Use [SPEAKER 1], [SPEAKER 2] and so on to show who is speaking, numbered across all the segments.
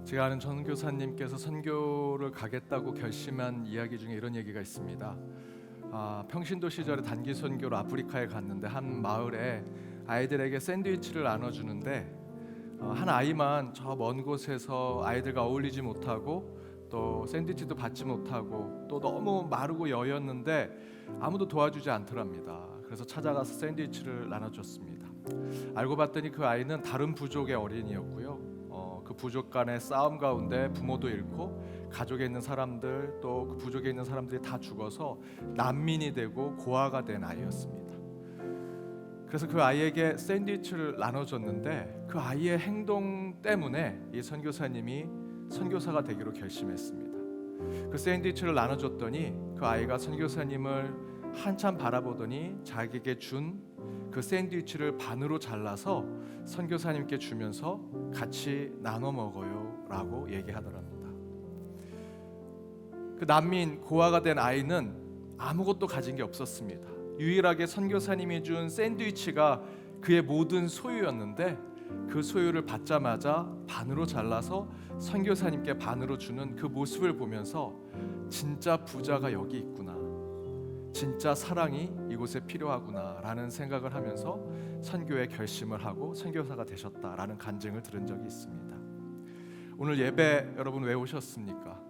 [SPEAKER 1] 제가 아는 선교사님께서 선교를 가겠다고 결심한 이야기 중에 이런 얘기가 있습니다. 평신도 시절에 단기 선교로 아프리카에 갔는데 한 마을에 아이들에게 샌드위치를 나눠주는데 한 아이만 저 먼 곳에서 아이들과 어울리지 못하고 또 샌드위치도 받지 못하고 또 너무 마르고 여였는데 아무도 도와주지 않더랍니다. 그래서 찾아가서 샌드위치를 나눠줬습니다. 알고 봤더니 그 아이는 다른 부족의 어린이였고요. 그 부족 간의 싸움 가운데 부모도 잃고 가족에 있는 사람들 또 그 부족에 있는 사람들이 다 죽어서 난민이 되고 고아가 된 아이였습니다. 그래서 그 아이에게 샌드위치를 나눠줬는데 그 아이의 행동 때문에 이 선교사님이 선교사가 되기로 결심했습니다. 그 샌드위치를 나눠줬더니 그 아이가 선교사님을 한참 바라보더니 자기에게 준 그 샌드위치를 반으로 잘라서 선교사님께 주면서 같이 나눠 먹어요 라고 얘기하더랍니다. 그 난민 고아가 된 아이는 아무것도 가진 게 없었습니다. 유일하게 선교사님이 준 샌드위치가 그의 모든 소유였는데 그 소유를 받자마자 반으로 잘라서 선교사님께 반으로 주는 그 모습을 보면서 진짜 부자가 여기 있구나, 진짜 사랑이 이곳에 필요하구나 라는 생각을 하면서 선교에 결심을 하고 선교사가 되셨다라는 간증을 들은 적이 있습니다. 오늘 예배 여러분 왜 오셨습니까?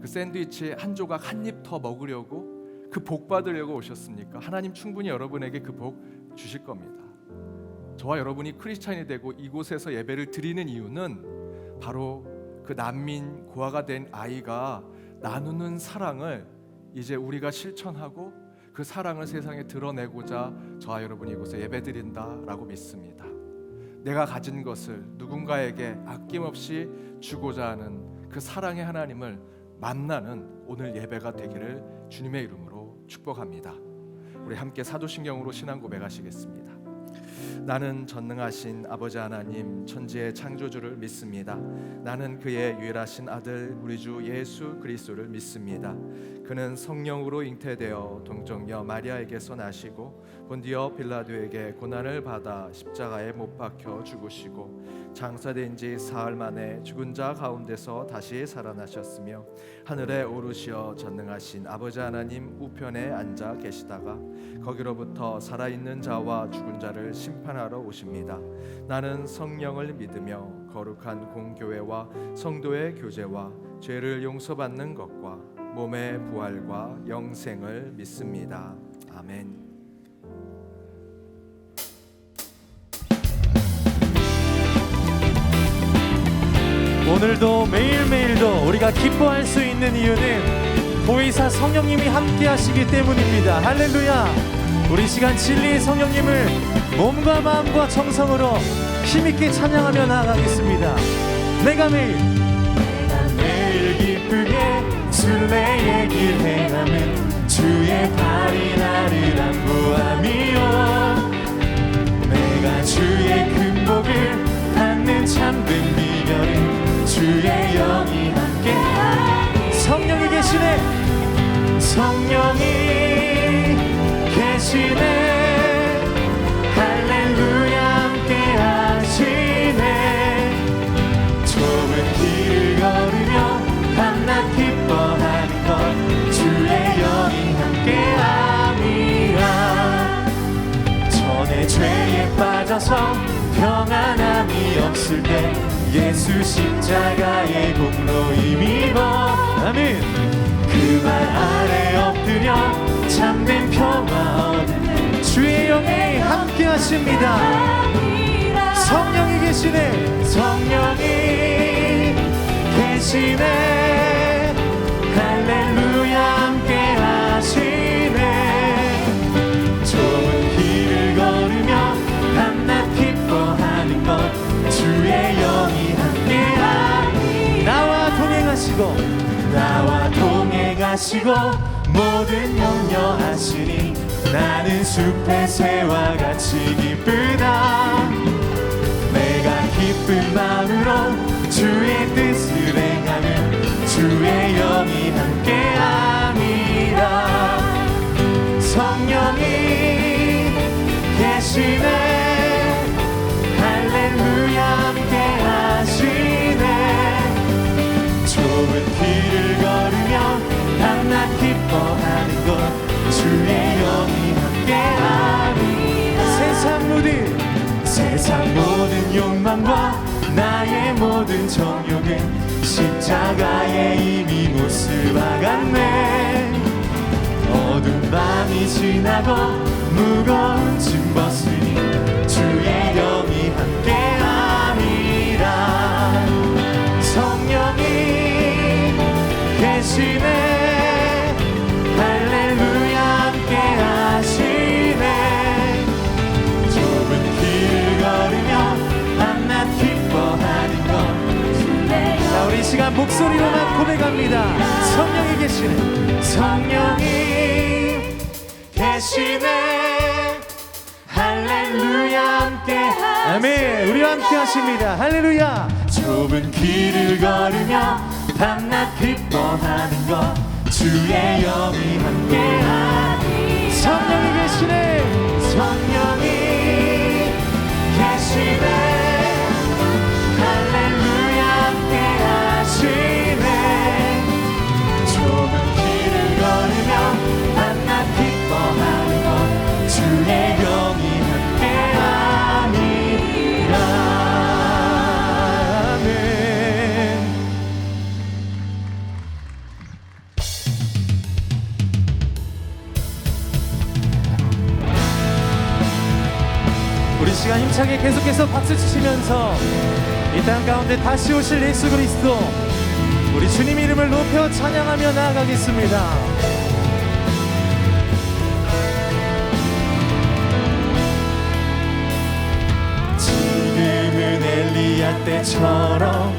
[SPEAKER 1] 그 샌드위치 한 조각 한 입 더 먹으려고, 그 복 받으려고 오셨습니까? 하나님 충분히 여러분에게 그 복 주실 겁니다. 저와 여러분이 크리스찬이 되고 이곳에서 예배를 드리는 이유는 바로 그 난민 고아가 된 아이가 나누는 사랑을 이제 우리가 실천하고 그 사랑을 세상에 드러내고자 저와 여러분이 이곳에 예배드린다라고 믿습니다. 내가 가진 것을 누군가에게 아낌없이 주고자 하는 그 사랑의 하나님을 만나는 오늘 예배가 되기를 주님의 이름으로 축복합니다. 우리 함께 사도신경으로 신앙 고백하시겠습니다. 나는 전능하신 아버지 하나님 천지의 창조주를 믿습니다. 나는 그의 유일하신 아들 우리 주 예수 그리스도를 믿습니다. 그는 성령으로 잉태되어 동정녀 마리아에게서 나시고 본디오 빌라도에게 고난을 받아 십자가에 못 박혀 죽으시고 장사된 지 사흘 만에 죽은 자 가운데서 다시 살아나셨으며 하늘에 오르시어 전능하신 아버지 하나님 우편에 앉아 계시다가 거기로부터 살아있는 자와 죽은 자를 심판하러 오십니다. 나는 성령을 믿으며 거룩한 공교회와 성도의 교제와 죄를 용서받는 것과 몸의 부활과 영생을 믿습니다. 아멘.
[SPEAKER 2] 오늘도 매일매일도 우리가 기뻐할 수 있는 이유는 보혜사 성령님이 함께 하시기 때문입니다. 할렐루야. 우리 시간 진리의 성령님을 몸과 마음과 정성으로 힘있게 찬양하며 나아가겠습니다. 내가 매일 기쁘게 순례의 길 행하면 주의 발이 나를 안보함이요 내가 주의 큰 복을 받는 참된 비결은 주의 영이 함께하니 성령이 계시네 성령이 계시네 할렐루야 함께하시네 좁은 길을 걸으며 밤낮 기뻐하는 것 주의 영이 함께함이라 전에 죄에 빠져서 평안함이 없을 때 예수 십자가의 공로 힘입어 아멘 그 발 아래 엎드려 참된 평화 얻는 주의 영이 함께 하십니다 성령이 계시네 성령이 계시네 할렐루야 함께 하시네 좁은 길을 걸으며 밤낮 기뻐하는 것 주의 영이 함께하니 나와 동행하시고 모든 염려하시니 나는 숲의 새와 같이 기쁘다 내가 기쁜 마음으로 주의 뜻을 행하면 주의 영이 함께함이라 성령이 계시네 할렐루야 함께 하시네 좁은 길을 걸으며 밤낮 기뻐하는 것 주의 영이 함께하리라. 세상 모든 욕망과 나의 모든 정욕은 십자가에 이미 못을 박았네. 어두운 밤이 지나고 무거운 짐 벗으니 주의 영이 함께함이라. 성령이 계시네. 할렐루야 함께하시네. 좁은 길을 걸으며 밤낮 기뻐하는 것. 자, 우리 이 시간 목소리로만 고백합니다. 성령이 계시네. 성령이 계시네. 할렐루야 함께. 아멘. 우리와 함께 하십니다. 할렐루야. 좁은 길을 걸으며 밤낮 기뻐하는 것 주의 영이 함께하니. 성령이 계시네. 성령이 계시네. 할렐루야 함께하시네. 좁은 길을 걸으며 밤낮 기뻐하는 것 주의 영이 함께함이라. 아멘. 우리 시간 힘차게 계속해서 박수 치시면서 이 땅 가운데 다시 오실 예수 그리스도 우리 주님 이름을 높여 찬양하며 나아가겠습니다. 지금은 엘리야 때처럼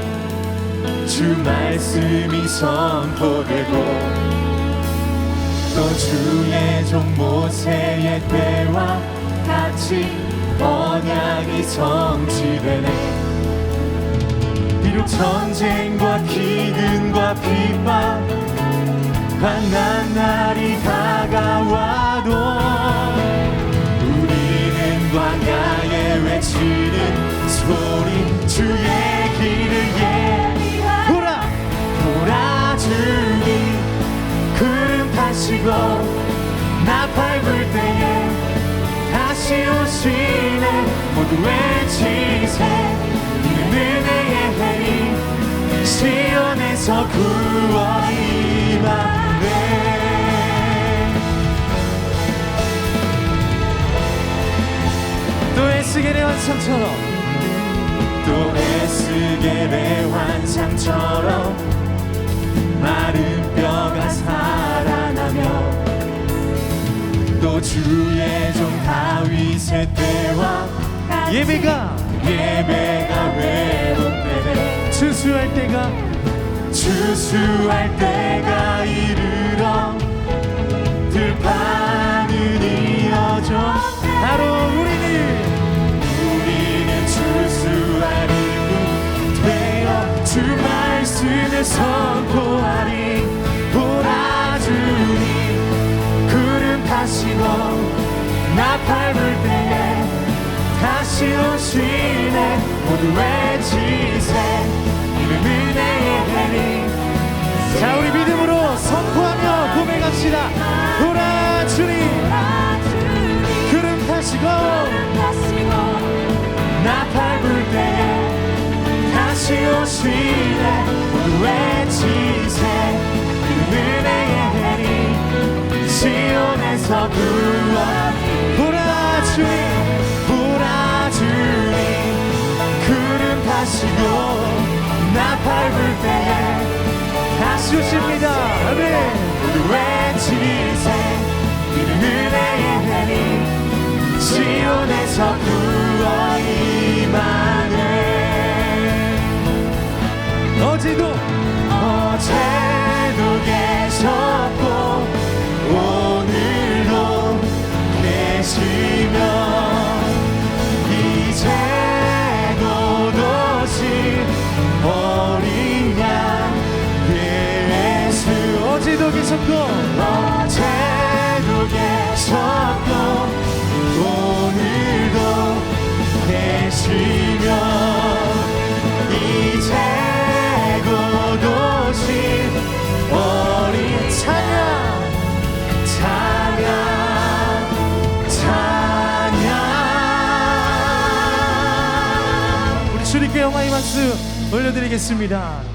[SPEAKER 2] 주 말씀이 선포되고 또 주의 종 모세의 때와 같이 언약이 성취되네. 비록 전쟁과 기근과 핍박 환난 날이 다가와도 우리는 광야에 외치는 소리 주의 길을 보라 주님 구름 타시고 나팔 불 때에 다시 오시네. 모두 외치세. 이는 은혜의 해리 시온에서 구원 임하네. 또 에스겔의 환상처럼 또 에스겔의 환상처럼 마른 뼈가 살아나며 또 주의 종 다윗의 때와 예배가 회복되네. 추수할 때가 이르러 들판은 이어져 바로 우리는 추수할 일꾼 되어 주 말씀을 선포하리. 보라 주님 구름 타시고 나팔 불 때에 다시 오시네. 모두 외치세. 이는 은혜의 해리. 자, 우리 믿음으로 선포하며 고백합시다. 보라 주님 구름 타시고 나팔 불 때에 다시 오시네. 모두 외치세. 이는 은혜의 해리 시온에서 구원. 보라 주님 구름 타시고 나팔 불 때에 다시 오십니다. 아멘. 모두 외치세. 이는 은혜의 해리 시온에서 구원 임하네. 어제도 계셨고 오늘도 계시며 이제도 오실 어린 양 예수. 어제도 계셨고 오늘도 계시며 이제도 오실 올려드리겠습니다.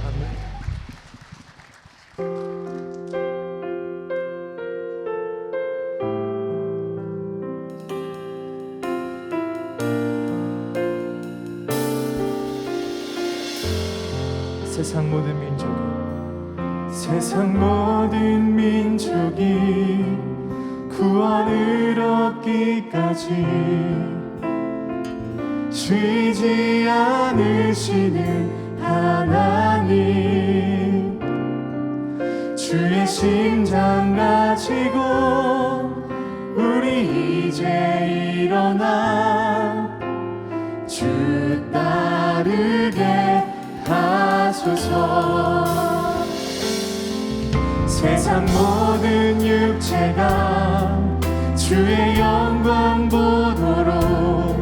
[SPEAKER 2] 세상 모든 민족이 구원을 얻기까지 쉬지 않으시는 하나님, 주의 심장 가지고 우리 이제 일어나 주 따르게 하소서. 세상 모든 육체가 주의 영광 보도록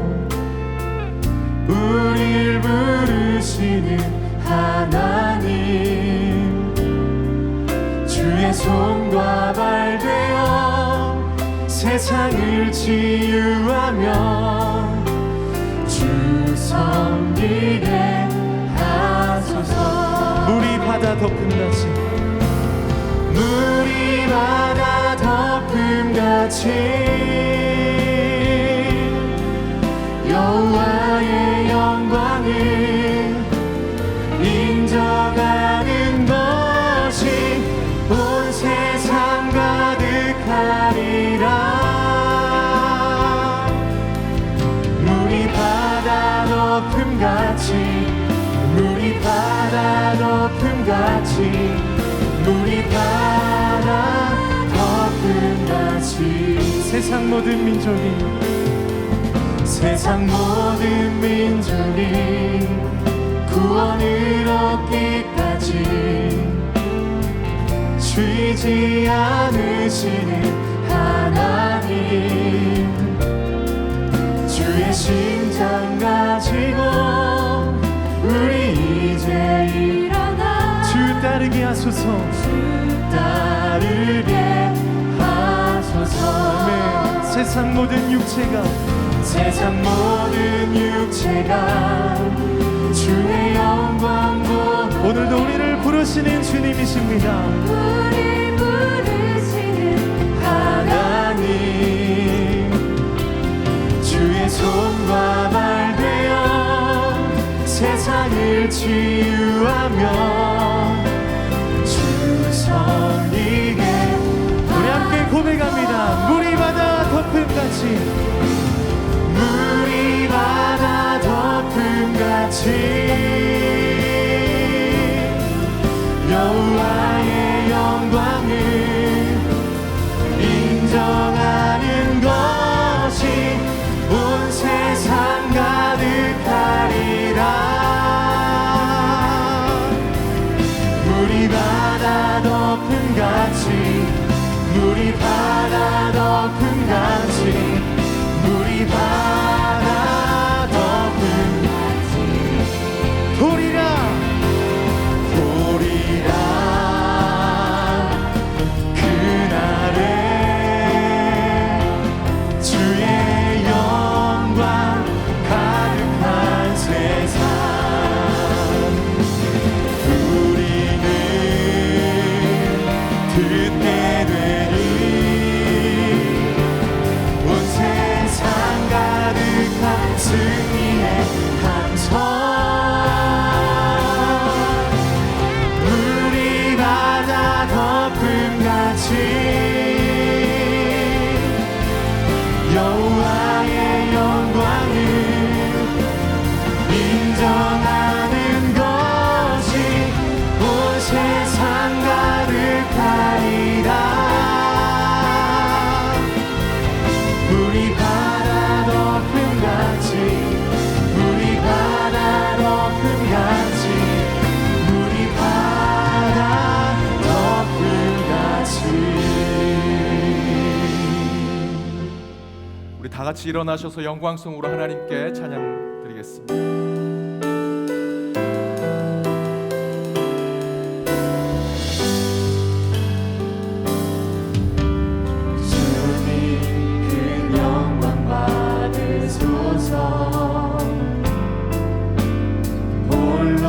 [SPEAKER 2] 우릴 부르시는 하나님, 주의 손과 발 되어 세상을 치유하며 주 섬기게 하소서. 물이 바다 덮음같이, 물이 바다 덮음같이 여호와의 영광을 인정하는 것이 온 세상 가득하리라. 물이 바다 덮음같이, 물이 바다 덮음같이, 물이 바다 덮음같이 세상 모든 민족이 구원을 얻기까지 쉬지 않으시는 하나님, 주의 심장 가지고 우리 이제 일어나 주 따르게 하소서. 주 따르게 하소서. 아멘. 세상 모든 육체가 주의 영광 보고 오늘도 우리를 부르시는 주님이십니다. 우리 부르시는 하나님, 주의 손과 발 되어 세상을 치유하며 주 섬기게. 우리 함께 고백합니다. 물이 바다 덮음같이, 물이 바다 덮음같이 여호와의 영광을 인정하는 것이 온 세상 가득하리라. 물이 바다 덮음같이, 물이 바다 덮음같이, 물이 바다 덮음같이 보리라 그날에 주의 영광 가득한 세상, 우리는 듣게 되리 온 세상 가득한 승리의 함성. 물이 바다 덮음같이 여호와의 영광을 인정하는 것이 온 세상 가득하리라. 물이 바다 덮음같이, 물이 바다 덮음같이, 물이 바다 덮음같이.
[SPEAKER 1] 우리 다 같이 일어나셔서 영광송으로 하나님께 찬양 드리겠습니다.
[SPEAKER 2] 주님 큰 영광 받으소서. 홀로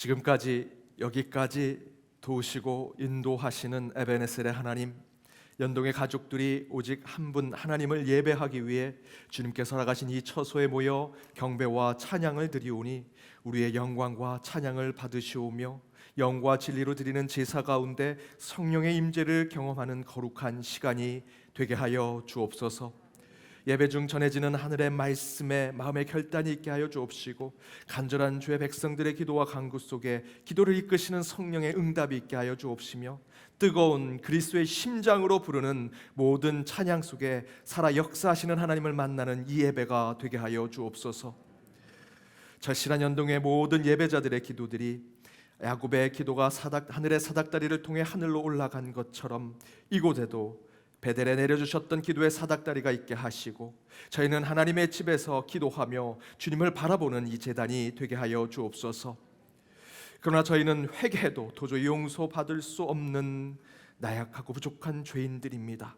[SPEAKER 1] 지금까지 여기까지 도우시고 인도하시는 에베네셀의 하나님, 연동의 가족들이 오직 한 분 하나님을 예배하기 위해 주님께서 나가신 이 처소에 모여 경배와 찬양을 드리오니 우리의 영광과 찬양을 받으시오며 영과 진리로 드리는 제사 가운데 성령의 임재를 경험하는 거룩한 시간이 되게 하여 주옵소서. 예배 중 전해지는 하늘의 말씀에 마음의 결단이 있게 하여 주옵시고 간절한 주의 백성들의 기도와 간구 속에 기도를 이끄시는 성령의 응답이 있게 하여 주옵시며 뜨거운 그리스도의 심장으로 부르는 모든 찬양 속에 살아 역사하시는 하나님을 만나는 이 예배가 되게 하여 주옵소서. 절실한 연동의 모든 예배자들의 기도들이 야곱의 기도가 하늘의 사닥다리를 통해 하늘로 올라간 것처럼 이곳에도 베델에 내려주셨던 기도의 사닥다리가 있게 하시고 저희는 하나님의 집에서 기도하며 주님을 바라보는 이 제단이 되게 하여 주옵소서. 그러나 저희는 회개해도 도저히 용서받을 수 없는 나약하고 부족한 죄인들입니다.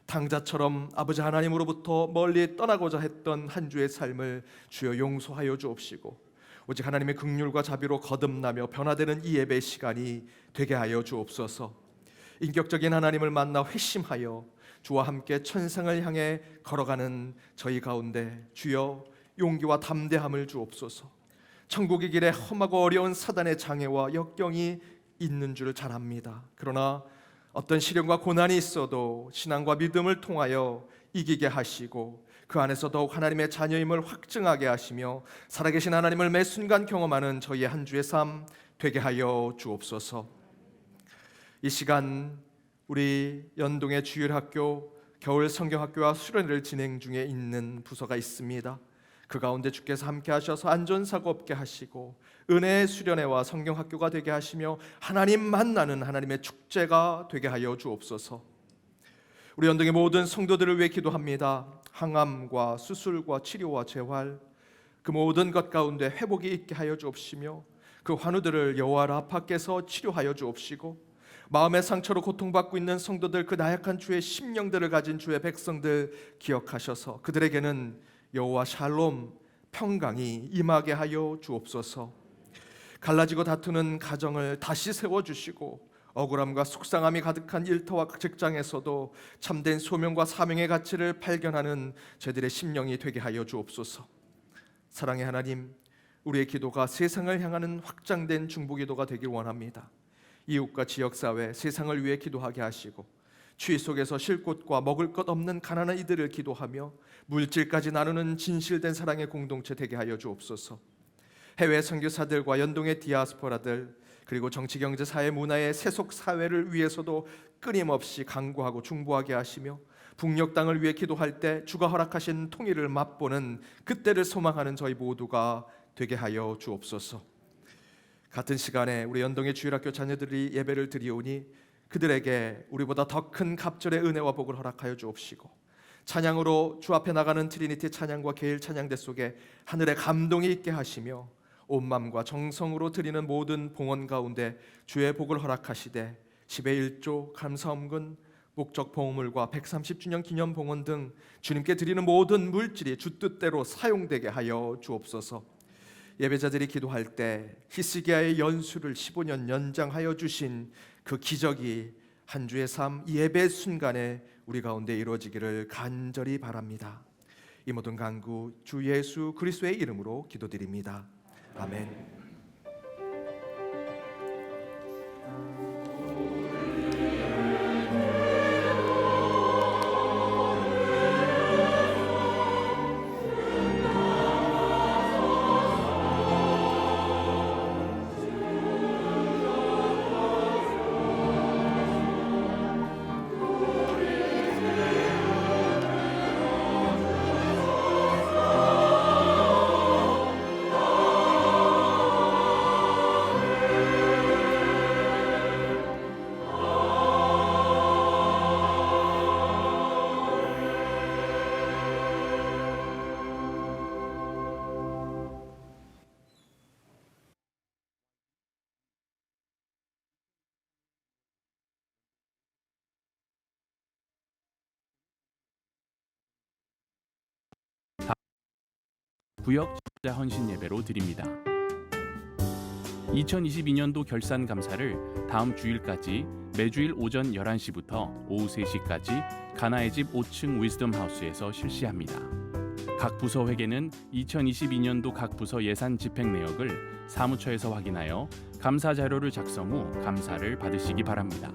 [SPEAKER 1] 탕자처럼 아버지 하나님으로부터 멀리 떠나고자 했던 한 주의 삶을 주여 용서하여 주옵시고 오직 하나님의 긍휼과 자비로 거듭나며 변화되는 이 예배 시간이 되게 하여 주옵소서. 인격적인 하나님을 만나 회심하여 주와 함께 천상을 향해 걸어가는 저희 가운데 주여 용기와 담대함을 주옵소서. 천국의 길에 험하고 어려운 사단의 장애와 역경이 있는 줄 잘 압니다. 그러나 어떤 시련과 고난이 있어도 신앙과 믿음을 통하여 이기게 하시고 그 안에서 더욱 하나님의 자녀임을 확증하게 하시며 살아계신 하나님을 매 순간 경험하는 저희의 한 주의 삶 되게 하여 주옵소서. 이 시간 우리 연동의 주일학교 겨울 성경학교와 수련회를 진행 중에 있는 부서가 있습니다. 그 가운데 주께서 함께 하셔서 안전사고 없게 하시고 은혜의 수련회와 성경학교가 되게 하시며 하나님 만나는 하나님의 축제가 되게 하여 주옵소서. 우리 연동의 모든 성도들을 위해 기도합니다. 항암과 수술과 치료와 재활 그 모든 것 가운데 회복이 있게 하여 주옵시며 그 환우들을 여호와 라파께서 치료하여 주옵시고 마음의 상처로 고통받고 있는 성도들 그 나약한 주의 심령들을 가진 주의 백성들 기억하셔서 그들에게는 여호와 샬롬 평강이 임하게 하여 주옵소서. 갈라지고 다투는 가정을 다시 세워주시고 억울함과 속상함이 가득한 일터와 직장에서도 참된 소명과 사명의 가치를 발견하는 저희들의 심령이 되게 하여 주옵소서. 사랑의 하나님, 우리의 기도가 세상을 향하는 확장된 중보기도가 되길 원합니다. 이웃과 지역사회, 세상을 위해 기도하게 하시고 추위 속에서 쉴 곳과 먹을 것 없는 가난한 이들을 기도하며 물질까지 나누는 진실된 사랑의 공동체 되게 하여 주옵소서. 해외 선교사들과 연동의 디아스포라들 그리고 정치, 경제, 사회, 문화의 세속 사회를 위해서도 끊임없이 강구하고 중보하게 하시며 북녘 땅을 위해 기도할 때 주가 허락하신 통일을 맛보는 그때를 소망하는 저희 모두가 되게 하여 주옵소서. 같은 시간에 우리 연동의 주일학교 자녀들이 예배를 드리오니 그들에게 우리보다 더 큰 갑절의 은혜와 복을 허락하여 주옵시고 찬양으로 주 앞에 나가는 트리니티 찬양과 개일 찬양대 속에 하늘의 감동이 있게 하시며 온 마음과 정성으로 드리는 모든 봉헌 가운데 주의 복을 허락하시되 10의 1조 감사음근 목적 봉헌물과 130주년 기념 봉헌 등 주님께 드리는 모든 물질이 주 뜻대로 사용되게 하여 주옵소서. 예배자들이 기도할 때 히스기야의 연수를 15년 연장하여 주신 그 기적이 한 주의 삶 예배 순간에 우리 가운데 이루어지기를 간절히 바랍니다. 이 모든 간구 주 예수 그리스도의 이름으로 기도드립니다. 아멘.
[SPEAKER 3] 구역 진짜 헌신 예배로 드립니다. 2022년도 결산 감사를 다음 주일까지 매주일 오전 11시부터 오후 3시까지 가나의 집 5층 위즈덤 하우스에서 실시합니다. 각 부서 회계는 2022년도 각 부서 예산 집행 내역을 사무처에서 확인하여 감사 자료를 작성 후 감사를 받으시기 바랍니다.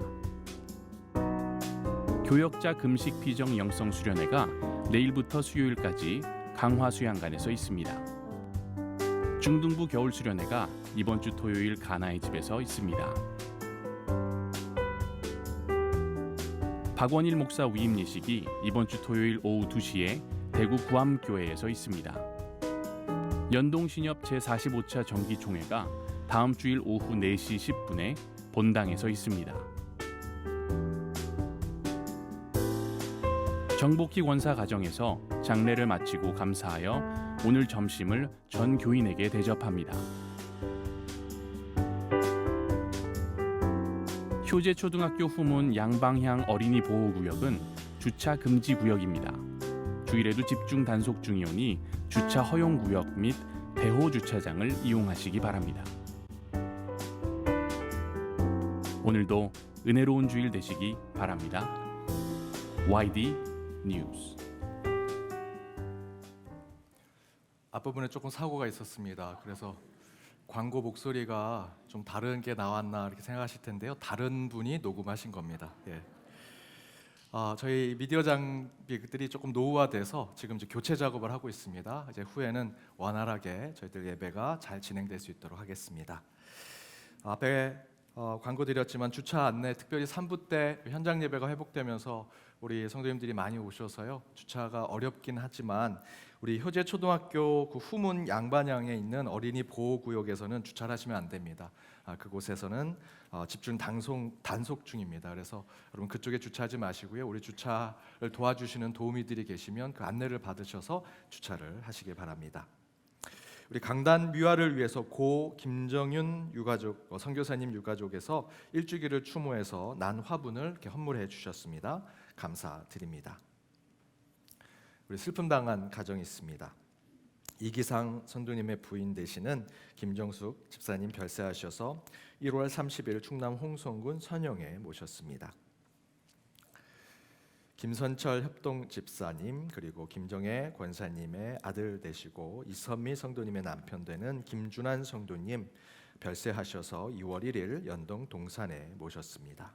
[SPEAKER 3] 교역자 금식 피정 영성 수련회가 내일부터 수요일까지 강화 수양관에서 있습니다. 중등부 겨울 수련회가 이번 주 토요일 가나의 집에서 있습니다. 박원일 목사 위임 예식이 이번 주 토요일 오후 2시에 대구 구암교회에서 있습니다. 연동신협 제45차 정기총회가 다음 주일 오후 4시 10분에 본당에서 있습니다. 정복희 권사 가정에서 장례를 마치고 감사하여 오늘 점심을 전 교인에게 대접합니다. 효제초등학교 후문 양방향 어린이 보호구역은 주차 금지 구역입니다. 주일에도 집중 단속 중이오니 주차 허용 구역 및 대호 주차장을 이용하시기 바랍니다. 오늘도 은혜로운 주일 되시기 바랍니다. YD 뉴스.
[SPEAKER 1] 앞부분에 조금 사고가 있었습니다. 그래서 광고 목소리가 좀 다른 게 나왔나 이렇게 생각하실 텐데요. 다른 분이 녹음하신 겁니다. 예. 저희 미디어 장비들이 조금 노후화돼서 지금 이제 교체 작업을 하고 있습니다. 이제 후에는 원활하게 저희들 예배가 잘 진행될 수 있도록 하겠습니다. 앞에 광고 드렸지만 주차 안내 특별히 3부 때 현장 예배가 회복되면서 우리 성도님들이 많이 오셔서요. 주차가 어렵긴 하지만 우리 효제초등학교 그 후문 양반향에 있는 어린이 보호구역에서는 주차를 하시면 안 됩니다. 그곳에서는 집중 단속 중입니다. 그래서 여러분 그쪽에 주차하지 마시고요. 우리 주차를 도와주시는 도우미들이 계시면 그 안내를 받으셔서 주차를 하시길 바랍니다. 우리 강단 미화를 위해서 고 김정윤 유가족 선교사님 유가족에서 일주기를 추모해서 난 화분을 이렇게 헌물해 주셨습니다. 감사드립니다. 우리 슬픔 당한 가정이 있습니다. 이기상 선교님의 부인 되시는 김정숙 집사님 별세하셔서 1월 30일 충남 홍성군 선영에 모셨습니다. 김선철 협동 집사님 그리고 김정혜 권사님의 아들 되시고 이선미 성도님의 남편 되는 김준환 성도님 별세하셔서 2월 1일 연동 동산에 모셨습니다.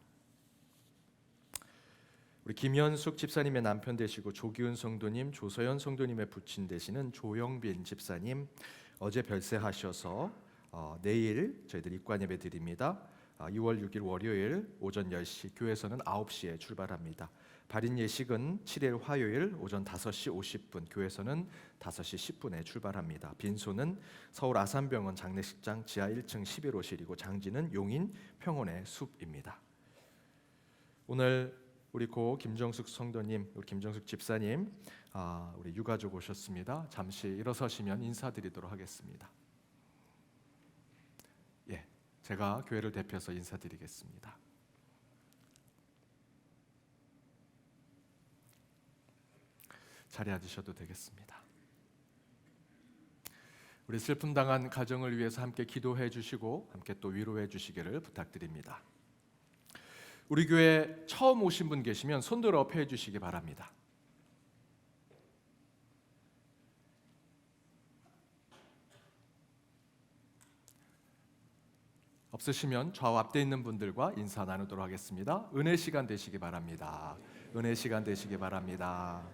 [SPEAKER 1] 우리 김현숙 집사님의 남편 되시고 조기훈 성도님, 조서연 성도님의 부친 되시는 조영빈 집사님 어제 별세하셔서 내일 저희들 입관 예배 드립니다. 6월 6일 월요일 오전 10시 교회에서는 9시에 출발합니다. 발인 예식은 7일 화요일 오전 5시 50분 교회에서는 5시 10분에 출발합니다. 빈소는 서울 아산병원 장례식장 지하 1층 11호실이고 장지는 용인 평원의 숲입니다. 오늘 우리 고 김정숙 성도님, 우리 김정숙 집사님, 우리 유가족 오셨습니다. 잠시 일어서시면 인사드리도록 하겠습니다. 예, 제가 교회를 대표해서 인사드리겠습니다. 자리에 앉으셔도 되겠습니다. 우리 슬픔 당한 가정을 위해서 함께 기도해 주시고 함께 또 위로해 주시기를 부탁드립니다. 우리 교회 처음 오신 분 계시면 손들어 펴 주시기 바랍니다. 없으시면 좌우 앞에 있는 분들과 인사 나누도록 하겠습니다. 은혜 시간 되시기 바랍니다. 은혜 시간 되시기 바랍니다.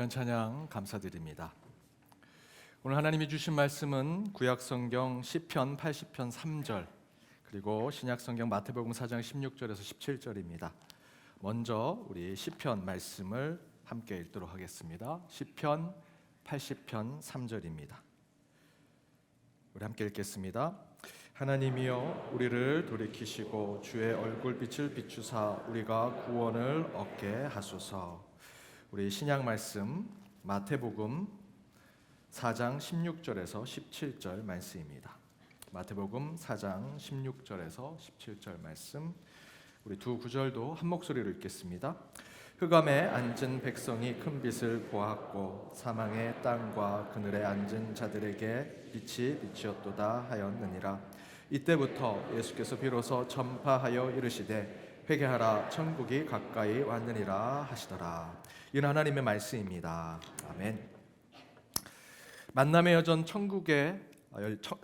[SPEAKER 1] 귀한 찬양 감사드립니다. 오늘 하나님이 주신 말씀은 구약성경 시편 80편 3절 그리고 신약성경 마태복음 4장 16절에서 17절입니다. 먼저 우리 시편 말씀을 함께 읽도록 하겠습니다. 시편 80편 3절입니다. 우리 함께 읽겠습니다. 하나님이여 우리를 돌이키시고 주의 얼굴빛을 비추사 우리가 구원을 얻게 하소서. 우리 신약 말씀 마태복음 4장 16절에서 17절 말씀입니다. 마태복음 4장 16절에서 17절 말씀, 우리 두 구절도 한 목소리로 읽겠습니다. 흑암에 앉은 백성이 큰 빛을 보았고 사망의 땅과 그늘에 앉은 자들에게 빛이 비치었도다 하였느니라. 이때부터 예수께서 비로소 전파하여 이르시되 회개하라 천국이 가까이 왔느니라 하시더라. 이는 하나님의 말씀입니다. 아멘. 만남의 여정 천국의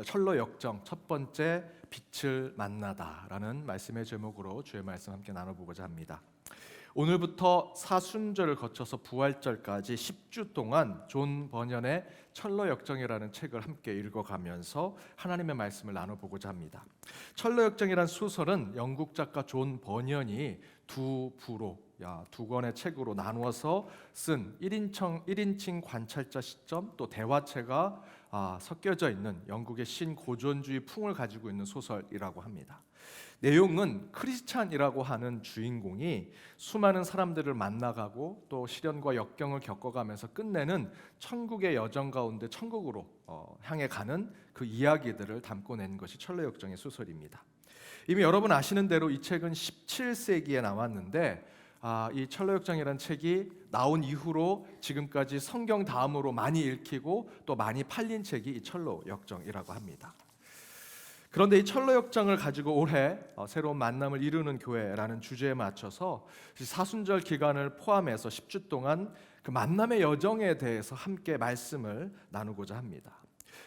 [SPEAKER 1] 철로 역정 첫 번째 빛을 만나다라는 말씀의 제목으로 주의 말씀 함께 나눠보고자 합니다. 오늘부터 사순절을 거쳐서 부활절까지 10주 동안 존 버년의 철로 역정이라는 책을 함께 읽어가면서 하나님의 말씀을 나눠보고자 합니다. 철로 역정이라는 소설은 영국 작가 존 버년이 두 권의 책으로 나누어서 쓴 1인칭 관찰자 시점 또 대화체가 섞여져 있는 영국의 신고전주의 풍을 가지고 있는 소설이라고 합니다. 내용은 크리스찬이라고 하는 주인공이 수많은 사람들을 만나가고 또 시련과 역경을 겪어가면서 끝내는 천국의 여정 가운데 천국으로 향해 가는 그 이야기들을 담고 낸 것이 철로 역정의 소설입니다. 이미 여러분 아시는 대로 이 책은 17세기에 나왔는데 이 철로 역정이라는 책이 나온 이후로 지금까지 성경 다음으로 많이 읽히고 또 많이 팔린 책이 이 철로 역정이라고 합니다. 그런데 이 철로 역정을 가지고 올해 새로운 만남을 이루는 교회라는 주제에 맞춰서 사순절 기간을 포함해서 10주 동안 그 만남의 여정에 대해서 함께 말씀을 나누고자 합니다.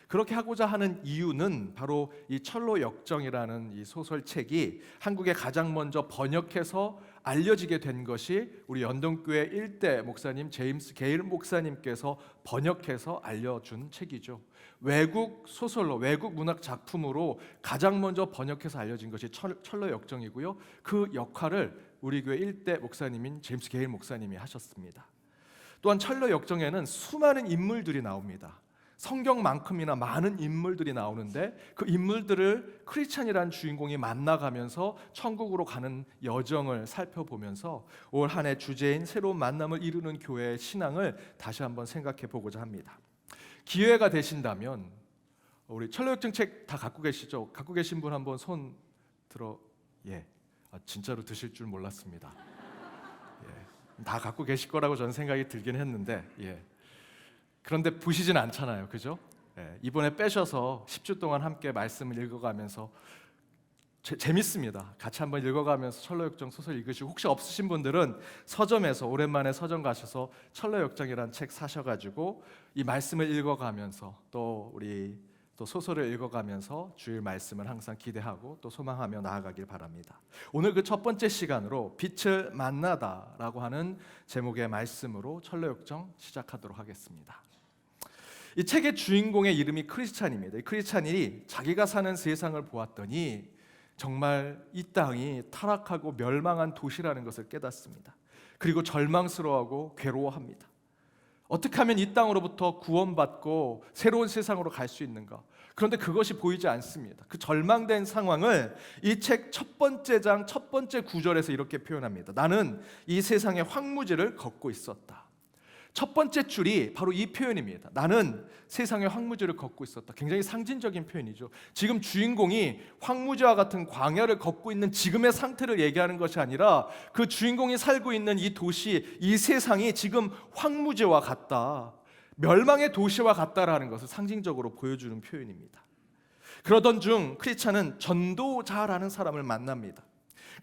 [SPEAKER 1] 그렇게 하고자 하는 이유는 바로 이 철로 역정이라는 이 소설책이 한국에 가장 먼저 번역해서 알려지게 된 것이 우리 연동교회 1대 목사님 제임스 게일 목사님께서 번역해서 알려준 책이죠. 외국 소설로 외국 문학 작품으로 가장 먼저 번역해서 알려진 것이 철로 역정이고요. 그 역할을 우리 교회 1대 목사님인 제임스 게일 목사님이 하셨습니다. 또한 철로 역정에는 수많은 인물들이 나옵니다. 성경만큼이나 많은 인물들이 나오는데 그 인물들을 크리스찬이라는 주인공이 만나가면서 천국으로 가는 여정을 살펴보면서 올 한 해 주제인 새로운 만남을 이루는 교회의 신앙을 다시 한번 생각해 보고자 합니다. 기회가 되신다면 우리 철로 역정 책 다 갖고 계시죠? 갖고 계신 분 한번 손 들어. 진짜로 드실 줄 몰랐습니다. 다 갖고 계실 거라고 저는 생각이 들긴 했는데 그런데 보시진 않잖아요, 그죠? 이번에 빼셔서 10주 동안 함께 말씀을 읽어가면서 재밌습니다. 같이 한번 읽어가면서 철로 역정 소설 읽으시고 혹시 없으신 분들은 서점에서 오랜만에 서점 가셔서 철로 역정이라는 책 사셔가지고 이 말씀을 읽어가면서 또 우리 또 소설을 읽어가면서 주일 말씀을 항상 기대하고 또 소망하며 나아가길 바랍니다. 오늘 그 첫 번째 시간으로 빛을 만나다라고 하는 제목의 말씀으로 철로 역정 시작하도록 하겠습니다. 이 책의 주인공의 이름이 크리스찬입니다. 이 크리스찬이 자기가 사는 세상을 보았더니 정말 이 땅이 타락하고 멸망한 도시라는 것을 깨닫습니다. 그리고 절망스러워하고 괴로워합니다. 어떻게 하면 이 땅으로부터 구원받고 새로운 세상으로 갈 수 있는가? 그런데 그것이 보이지 않습니다. 그 절망된 상황을 이 책 첫 번째 장 첫 번째 구절에서 이렇게 표현합니다. 나는 이 세상의 황무지를 걷고 있었다. 첫 번째 줄이 바로 이 표현입니다. 나는 세상의 황무지를 걷고 있었다. 굉장히 상징적인 표현이죠. 지금 주인공이 황무지와 같은 광야를 걷고 있는 지금의 상태를 얘기하는 것이 아니라 그 주인공이 살고 있는 이 도시, 이 세상이 지금 황무지와 같다. 멸망의 도시와 같다라는 것을 상징적으로 보여주는 표현입니다. 그러던 중 크리스찬은 전도자라는 사람을 만납니다.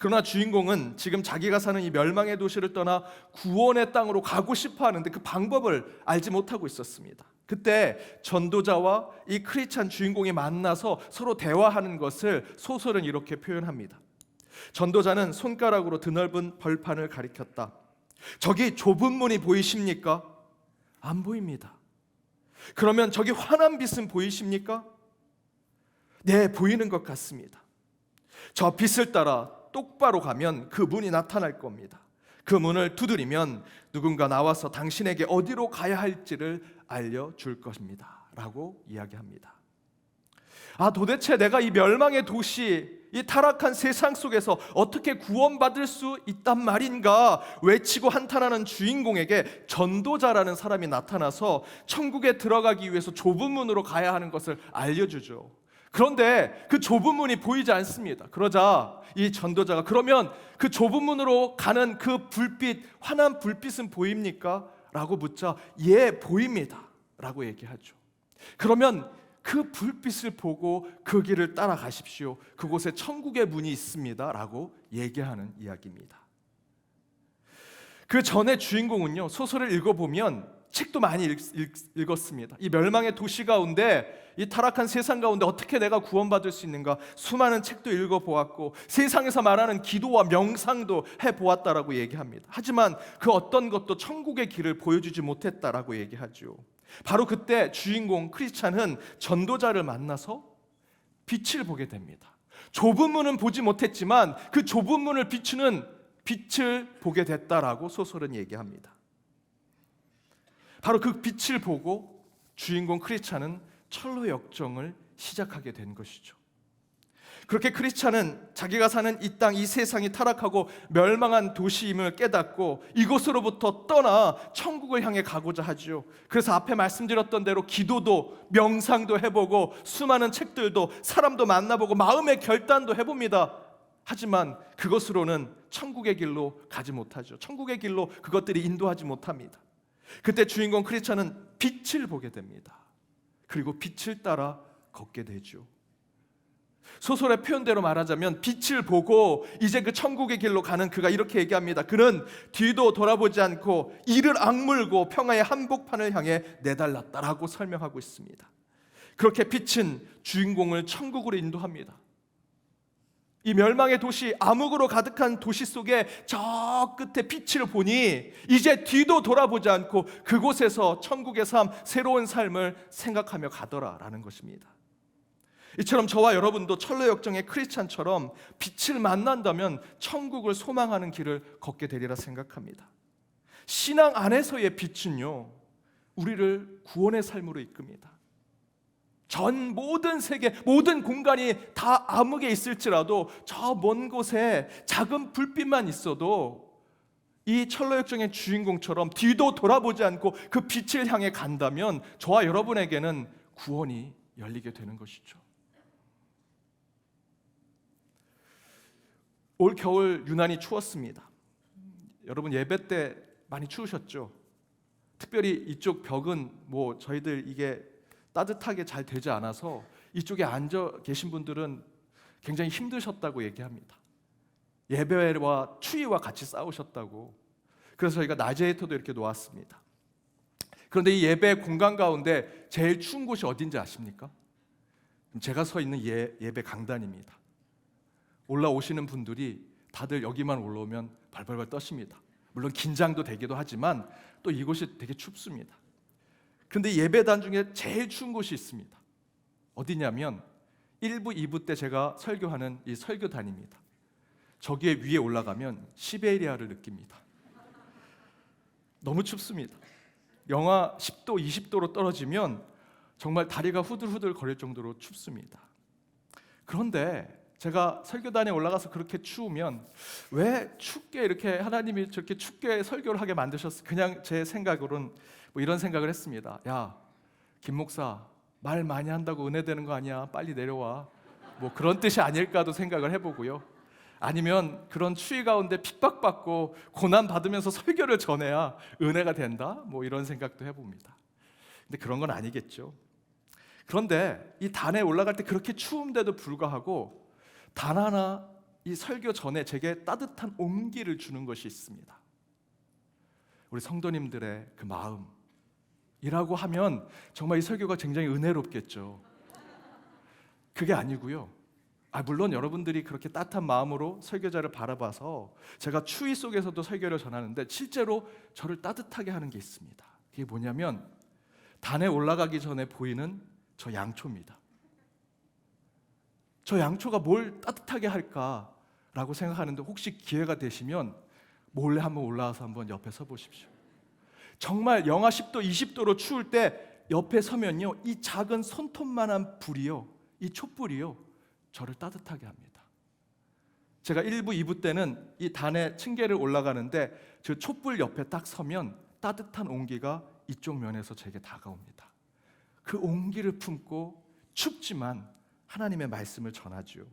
[SPEAKER 1] 그러나 주인공은 지금 자기가 사는 이 멸망의 도시를 떠나 구원의 땅으로 가고 싶어 하는데 그 방법을 알지 못하고 있었습니다. 그때 전도자와 이 크리스찬 주인공이 만나서 서로 대화하는 것을 소설은 이렇게 표현합니다. 전도자는 손가락으로 드넓은 벌판을 가리켰다. 저기 좁은 문이 보이십니까? 안 보입니다. 그러면 저기 환한 빛은 보이십니까? 네, 보이는 것 같습니다. 저 빛을 따라 똑바로 가면 그 문이 나타날 겁니다. 그 문을 두드리면 누군가 나와서 당신에게 어디로 가야 할지를 알려줄 것입니다 라고 이야기합니다. 도대체 내가 이 멸망의 도시, 이 타락한 세상 속에서 어떻게 구원받을 수 있단 말인가 외치고 한탄하는 주인공에게 전도자라는 사람이 나타나서 천국에 들어가기 위해서 좁은 문으로 가야 하는 것을 알려주죠. 그런데 그 좁은 문이 보이지 않습니다. 그러자 이 전도자가 그러면 그 좁은 문으로 가는 그 불빛, 환한 불빛은 보입니까? 라고 묻자 예, 보입니다 라고 얘기하죠. 그러면 그 불빛을 보고 그 길을 따라가십시오. 그곳에 천국의 문이 있습니다 라고 얘기하는 이야기입니다. 그 전에 주인공은요, 소설을 읽어보면 책도 많이 읽었습니다. 이 멸망의 도시 가운데, 이 타락한 세상 가운데 어떻게 내가 구원받을 수 있는가 수많은 책도 읽어보았고 세상에서 말하는 기도와 명상도 해보았다라고 얘기합니다. 하지만 그 어떤 것도 천국의 길을 보여주지 못했다라고 얘기하죠. 바로 그때 주인공 크리스찬은 전도자를 만나서 빛을 보게 됩니다. 좁은 문은 보지 못했지만 그 좁은 문을 비추는 빛을 보게 됐다라고 소설은 얘기합니다. 바로 그 빛을 보고 주인공 크리스찬은 철로 역정을 시작하게 된 것이죠. 그렇게 크리스찬은 자기가 사는 이 땅, 이 세상이 타락하고 멸망한 도시임을 깨닫고 이곳으로부터 떠나 천국을 향해 가고자 하죠. 그래서 앞에 말씀드렸던 대로 기도도 명상도 해보고 수많은 책들도 사람도 만나보고 마음의 결단도 해봅니다. 하지만 그것으로는 천국의 길로 가지 못하죠. 천국의 길로 그것들이 인도하지 못합니다. 그때 주인공 크리스찬은 빛을 보게 됩니다. 그리고 빛을 따라 걷게 되죠. 소설의 표현대로 말하자면 빛을 보고 이제 그 천국의 길로 가는 그가 이렇게 얘기합니다. 그는 뒤도 돌아보지 않고 이를 악물고 평화의 한복판을 향해 내달랐다라고 설명하고 있습니다. 그렇게 빛은 주인공을 천국으로 인도합니다. 이 멸망의 도시, 암흑으로 가득한 도시 속에 저 끝에 빛을 보니 이제 뒤도 돌아보지 않고 그곳에서 천국의 삶, 새로운 삶을 생각하며 가더라라는 것입니다. 이처럼 저와 여러분도 철로 역정의 크리스찬처럼 빛을 만난다면 천국을 소망하는 길을 걷게 되리라 생각합니다. 신앙 안에서의 빛은요, 우리를 구원의 삶으로 이끕니다. 전 모든 세계, 모든 공간이 다 암흑에 있을지라도 저 먼 곳에 작은 불빛만 있어도 이 철로 역정의 주인공처럼 뒤도 돌아보지 않고 그 빛을 향해 간다면 저와 여러분에게는 구원이 열리게 되는 것이죠. 올 겨울 유난히 추웠습니다. 여러분 예배 때 많이 추우셨죠? 특별히 이쪽 벽은 저희들 이게 따뜻하게 잘 되지 않아서 이쪽에 앉아 계신 분들은 굉장히 힘드셨다고 얘기합니다. 예배와 추위와 같이 싸우셨다고. 그래서 저희가 나제이터도 이렇게 놓았습니다. 그런데 이 예배 공간 가운데 제일 추운 곳이 어딘지 아십니까? 제가 서 있는 예배 강단입니다. 올라오시는 분들이 다들 여기만 올라오면 발발발 떠십니다. 물론 긴장도 되기도 하지만 또 이곳이 되게 춥습니다. 그런데 예배단 중에 제일 추운 곳이 있습니다. 어디냐면 1부, 2부 때 제가 설교하는 이 설교단입니다. 저기에 위에 올라가면 시베리아를 느낍니다. 너무 춥습니다. 영하 10도, 20도로 떨어지면 정말 다리가 후들후들 거릴 정도로 춥습니다. 그런데 제가 설교단에 올라가서 그렇게 추우면 왜 춥게 이렇게 하나님이 저렇게 춥게 설교를 하게 만드셨을까? 그냥 제 생각으로는 이런 생각을 했습니다. 야, 김 목사 말 많이 한다고 은혜 되는 거 아니야? 빨리 내려와. 그런 뜻이 아닐까도 생각을 해보고요. 아니면 그런 추위 가운데 핍박받고 고난 받으면서 설교를 전해야 은혜가 된다? 이런 생각도 해봅니다. 근데 그런 건 아니겠죠. 그런데 이 단에 올라갈 때 그렇게 추운데도 불구하고 단 하나 이 설교 전에 제게 따뜻한 온기를 주는 것이 있습니다. 우리 성도님들의 그 마음이라고 하면 정말 이 설교가 굉장히 은혜롭겠죠. 그게 아니고요. 물론 여러분들이 그렇게 따뜻한 마음으로 설교자를 바라봐서 제가 추위 속에서도 설교를 전하는데 실제로 저를 따뜻하게 하는 게 있습니다. 그게 뭐냐면 단에 올라가기 전에 보이는 저 양초입니다. 저 양초가 뭘 따뜻하게 할까라고 생각하는데 혹시 기회가 되시면 몰래 한번 올라와서 한번 옆에 서 보십시오. 정말 영하 10도, 20도로 추울 때 옆에 서면요, 이 작은 손톱만한 불이요, 이 촛불이요, 저를 따뜻하게 합니다. 제가 1부, 2부 때는 이 단에 층계를 올라가는데 저 촛불 옆에 딱 서면 따뜻한 온기가 이쪽 면에서 제게 다가옵니다. 그 온기를 품고 춥지만 하나님의 말씀을 전하죠.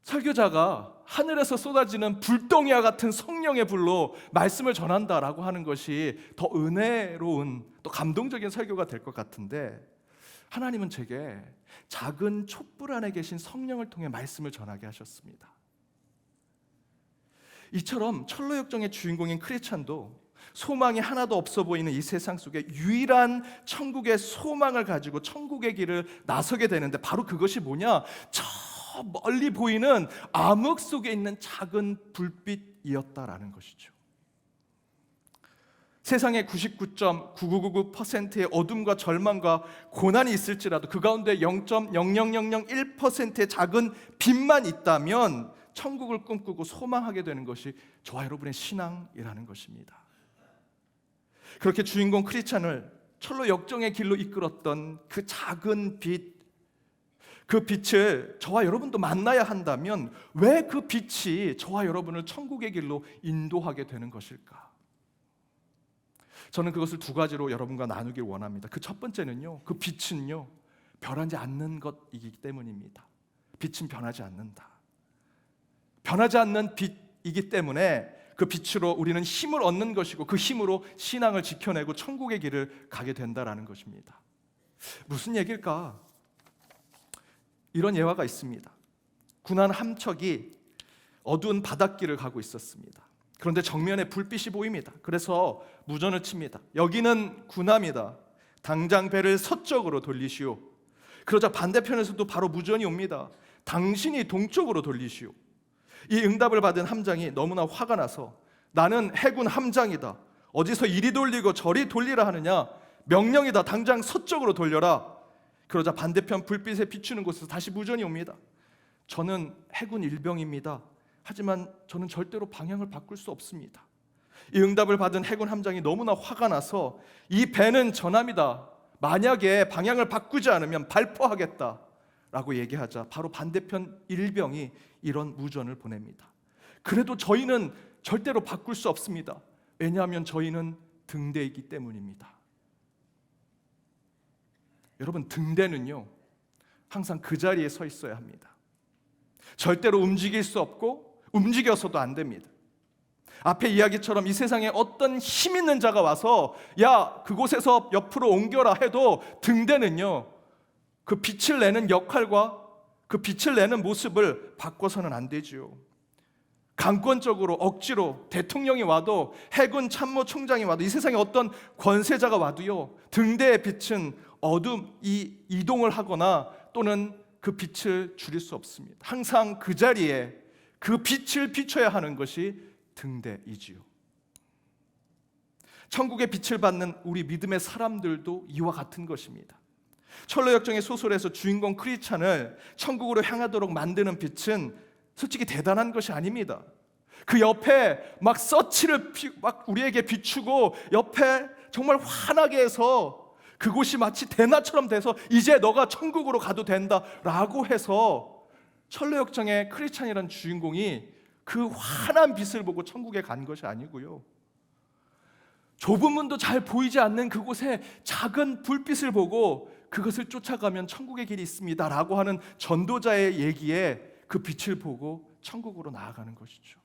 [SPEAKER 1] 설교자가 하늘에서 쏟아지는 불덩이와 같은 성령의 불로 말씀을 전한다라고 하는 것이 더 은혜로운 또 감동적인 설교가 될 것 같은데, 하나님은 제게 작은 촛불 안에 계신 성령을 통해 말씀을 전하게 하셨습니다. 이처럼 철로역정의 주인공인 크리스찬도 소망이 하나도 없어 보이는 이 세상 속에 유일한 천국의 소망을 가지고 천국의 길을 나서게 되는데, 바로 그것이 뭐냐? 저 멀리 보이는 암흑 속에 있는 작은 불빛이었다라는 것이죠. 세상의 99.9999%의 어둠과 절망과 고난이 있을지라도 그 가운데 0.00001%의 작은 빛만 있다면 천국을 꿈꾸고 소망하게 되는 것이 저와 여러분의 신앙이라는 것입니다. 그렇게 주인공 크리스찬을 철로 역정의 길로 이끌었던 그 작은 빛, 그 빛을 저와 여러분도 만나야 한다면 왜 그 빛이 저와 여러분을 천국의 길로 인도하게 되는 것일까? 저는 그것을 두 가지로 여러분과 나누길 원합니다. 그 첫 번째는요, 그 빛은요, 변하지 않는 것이기 때문입니다. 빛은 변하지 않는다. 변하지 않는 빛이기 때문에 그 빛으로 우리는 힘을 얻는 것이고 그 힘으로 신앙을 지켜내고 천국의 길을 가게 된다라는 것입니다. 무슨 얘기일까? 이런 예화가 있습니다. 군한 함척이 어두운 바닷길을 가고 있었습니다. 그런데 정면에 불빛이 보입니다. 그래서 무전을 칩니다. 여기는 군함이다. 당장 배를 서쪽으로 돌리시오. 그러자 반대편에서도 바로 무전이 옵니다. 당신이 동쪽으로 돌리시오. 이 응답을 받은 함장이 너무나 화가 나서 나는 해군 함장이다. 어디서 이리 돌리고 저리 돌리라 하느냐? 명령이다. 당장 서쪽으로 돌려라. 그러자 반대편 불빛에 비추는 곳에서 다시 무전이 옵니다. 저는 해군 일병입니다. 하지만 저는 절대로 방향을 바꿀 수 없습니다. 이 응답을 받은 해군 함장이 너무나 화가 나서 이 배는 전함이다. 만약에 방향을 바꾸지 않으면 발포하겠다 라고 얘기하자 바로 반대편 일병이 이런 무전을 보냅니다. 그래도 저희는 절대로 바꿀 수 없습니다. 왜냐하면 저희는 등대이기 때문입니다. 여러분, 등대는요 항상 그 자리에 서 있어야 합니다. 절대로 움직일 수 없고 움직여서도 안 됩니다. 앞에 이야기처럼 이 세상에 어떤 힘 있는 자가 와서 야 그곳에서 옆으로 옮겨라 해도 등대는요 그 빛을 내는 역할과 그 빛을 내는 모습을 바꿔서는 안 되지요. 강권적으로 억지로 대통령이 와도 해군 참모총장이 와도 이 세상에 어떤 권세자가 와도요 등대의 빛은 어둠이 이동을 하거나 또는 그 빛을 줄일 수 없습니다. 항상 그 자리에 그 빛을 비춰야 하는 것이 등대이지요. 천국의 빛을 받는 우리 믿음의 사람들도 이와 같은 것입니다. 철로역정의 소설에서 주인공 크리스찬을 천국으로 향하도록 만드는 빛은 솔직히 대단한 것이 아닙니다. 그 옆에 막 서치를 막 우리에게 비추고 옆에 정말 환하게 해서 그곳이 마치 대낮처럼 돼서 이제 너가 천국으로 가도 된다라고 해서 철로역정의 크리스찬이라는 주인공이 그 환한 빛을 보고 천국에 간 것이 아니고요. 좁은 문도 잘 보이지 않는 그곳에 작은 불빛을 보고 그것을 쫓아가면 천국의 길이 있습니다 라고 하는 전도자의 얘기에 그 빛을 보고 천국으로 나아가는 것이죠.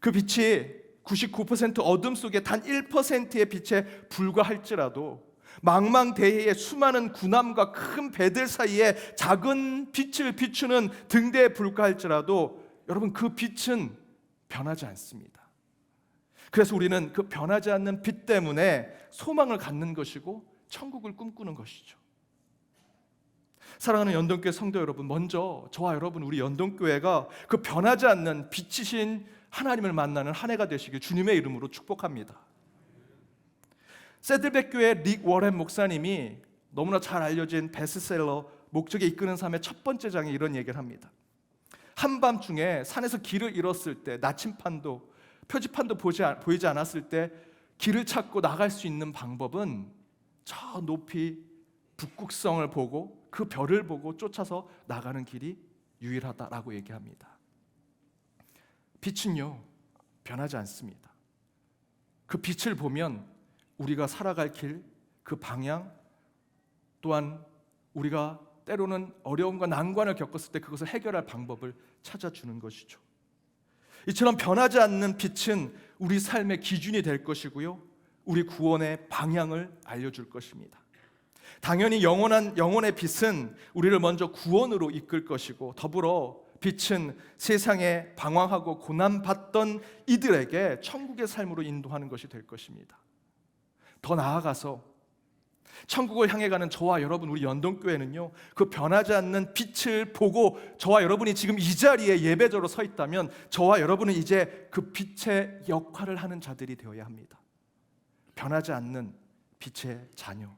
[SPEAKER 1] 그 빛이 99% 어둠 속에 단 1%의 빛에 불과할지라도 망망대해의 수많은 군함과 큰 배들 사이에 작은 빛을 비추는 등대에 불과할지라도 여러분 그 빛은 변하지 않습니다. 그래서 우리는 그 변하지 않는 빛 때문에 소망을 갖는 것이고 천국을 꿈꾸는 것이죠. 사랑하는 연동교회 성도 여러분, 먼저 저와 여러분 우리 연동교회가 그 변하지 않는 빛이신 하나님을 만나는 한 해가 되시길 주님의 이름으로 축복합니다. 새들백 교회 릭 워렌 목사님이 너무나 잘 알려진 베스트셀러 목적에 이끄는 삶의 첫 번째 장에 이런 얘기를 합니다. 한밤중에 산에서 길을 잃었을 때, 나침판도 표지판도 보이지 않았을 때 길을 찾고 나갈 수 있는 방법은 저 높이 북극성을 보고 그 별을 보고 쫓아서 나가는 길이 유일하다라고 얘기합니다. 빛은요, 변하지 않습니다. 그 빛을 보면 우리가 살아갈 길, 그 방향, 또한 우리가 때로는 어려움과 난관을 겪었을 때 그것을 해결할 방법을 찾아주는 것이죠. 이처럼 변하지 않는 빛은 우리 삶의 기준이 될 것이고요, 우리 구원의 방향을 알려줄 것입니다. 당연히 영혼의 빛은 우리를 먼저 구원으로 이끌 것이고, 더불어 빛은 세상에 방황하고 고난받던 이들에게 천국의 삶으로 인도하는 것이 될 것입니다. 더 나아가서 천국을 향해 가는 저와 여러분, 우리 연동교회는요, 그 변하지 않는 빛을 보고 저와 여러분이 지금 이 자리에 예배자로 서 있다면 저와 여러분은 이제 그 빛의 역할을 하는 자들이 되어야 합니다. 변하지 않는 빛의 자녀.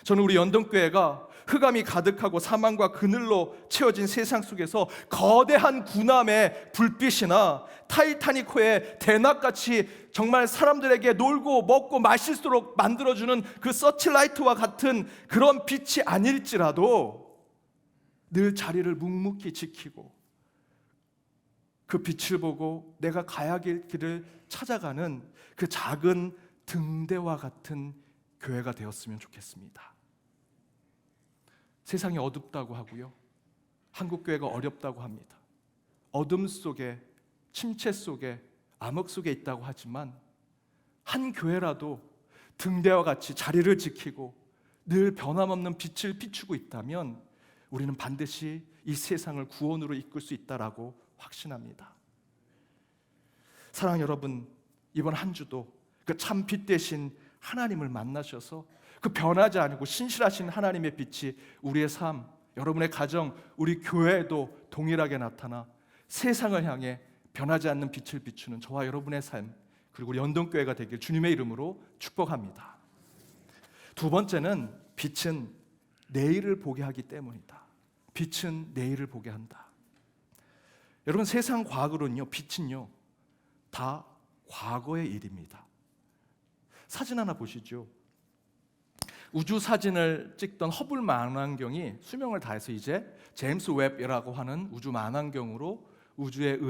[SPEAKER 1] 저는 우리 연동교회가 흑암이 가득하고 사망과 그늘로 채워진 세상 속에서 거대한 군함의 불빛이나 타이타닉호의 대낮같이 정말 사람들에게 놀고 먹고 마실수록 만들어주는 그 서치라이트와 같은 그런 빛이 아닐지라도 늘 자리를 묵묵히 지키고 그 빛을 보고 내가 가야 할 길을 찾아가는 그 작은 등대와 같은 교회가 되었으면 좋겠습니다. 세상이 어둡다고 하고요, 한국교회가 어렵다고 합니다. 어둠 속에, 침체 속에, 암흑 속에 있다고 하지만 한 교회라도 등대와 같이 자리를 지키고 늘 변함없는 빛을 비추고 있다면 우리는 반드시 이 세상을 구원으로 이끌 수 있다라고 확신합니다. 사랑하는 여러분, 이번 한 주도 그 참 빛 대신 하나님을 만나셔서 그 변하지 않고 신실하신 하나님의 빛이 우리의 삶, 여러분의 가정, 우리 교회에도 동일하게 나타나 세상을 향해 변하지 않는 빛을 비추는 저와 여러분의 삶, 그리고 우리 연동교회가 되길 주님의 이름으로 축복합니다. 두 번째는 빛은 내일을 보게 하기 때문이다. 빛은 내일을 보게 한다. 여러분, 세상 과학으로는요, 빛은요 다 과거의 일입니다. 사진 하나 보시죠. 우주 사진을 찍던 허블 망원경이 수명을 다해서 이제 제임스 웹이라고 하는 우주 망원경으로 우주의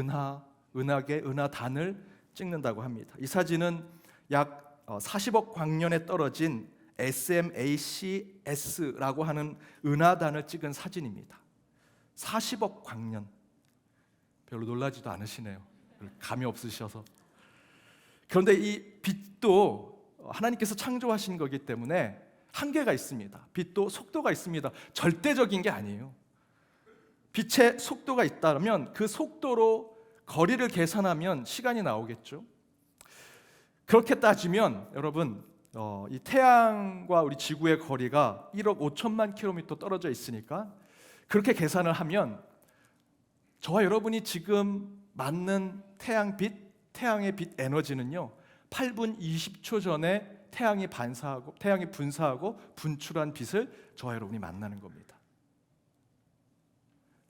[SPEAKER 1] 은하계, 은하단을 찍는다고 합니다. 이 사진은 약 40억 광년에 떨어진 SMACS라고 하는 은하단을 찍은 사진입니다. 40억 광년. 별로 놀라지도 않으시네요. 감이 없으셔서. 그런데 이 빛도 하나님께서 창조하신 거기 때문에 한계가 있습니다. 빛도 속도가 있습니다. 절대적인 게 아니에요. 빛의 속도가 있다면 그 속도로 거리를 계산하면 시간이 나오겠죠. 그렇게 따지면 여러분, 이 태양과 우리 지구의 거리가 1억 5천만 킬로미터 떨어져 있으니까 그렇게 계산을 하면 저와 여러분이 지금 맞는 태양의 빛 에너지는요 8분 20초 전에 태양이 분사하고 분출한 빛을 저와 여러분이 만나는 겁니다.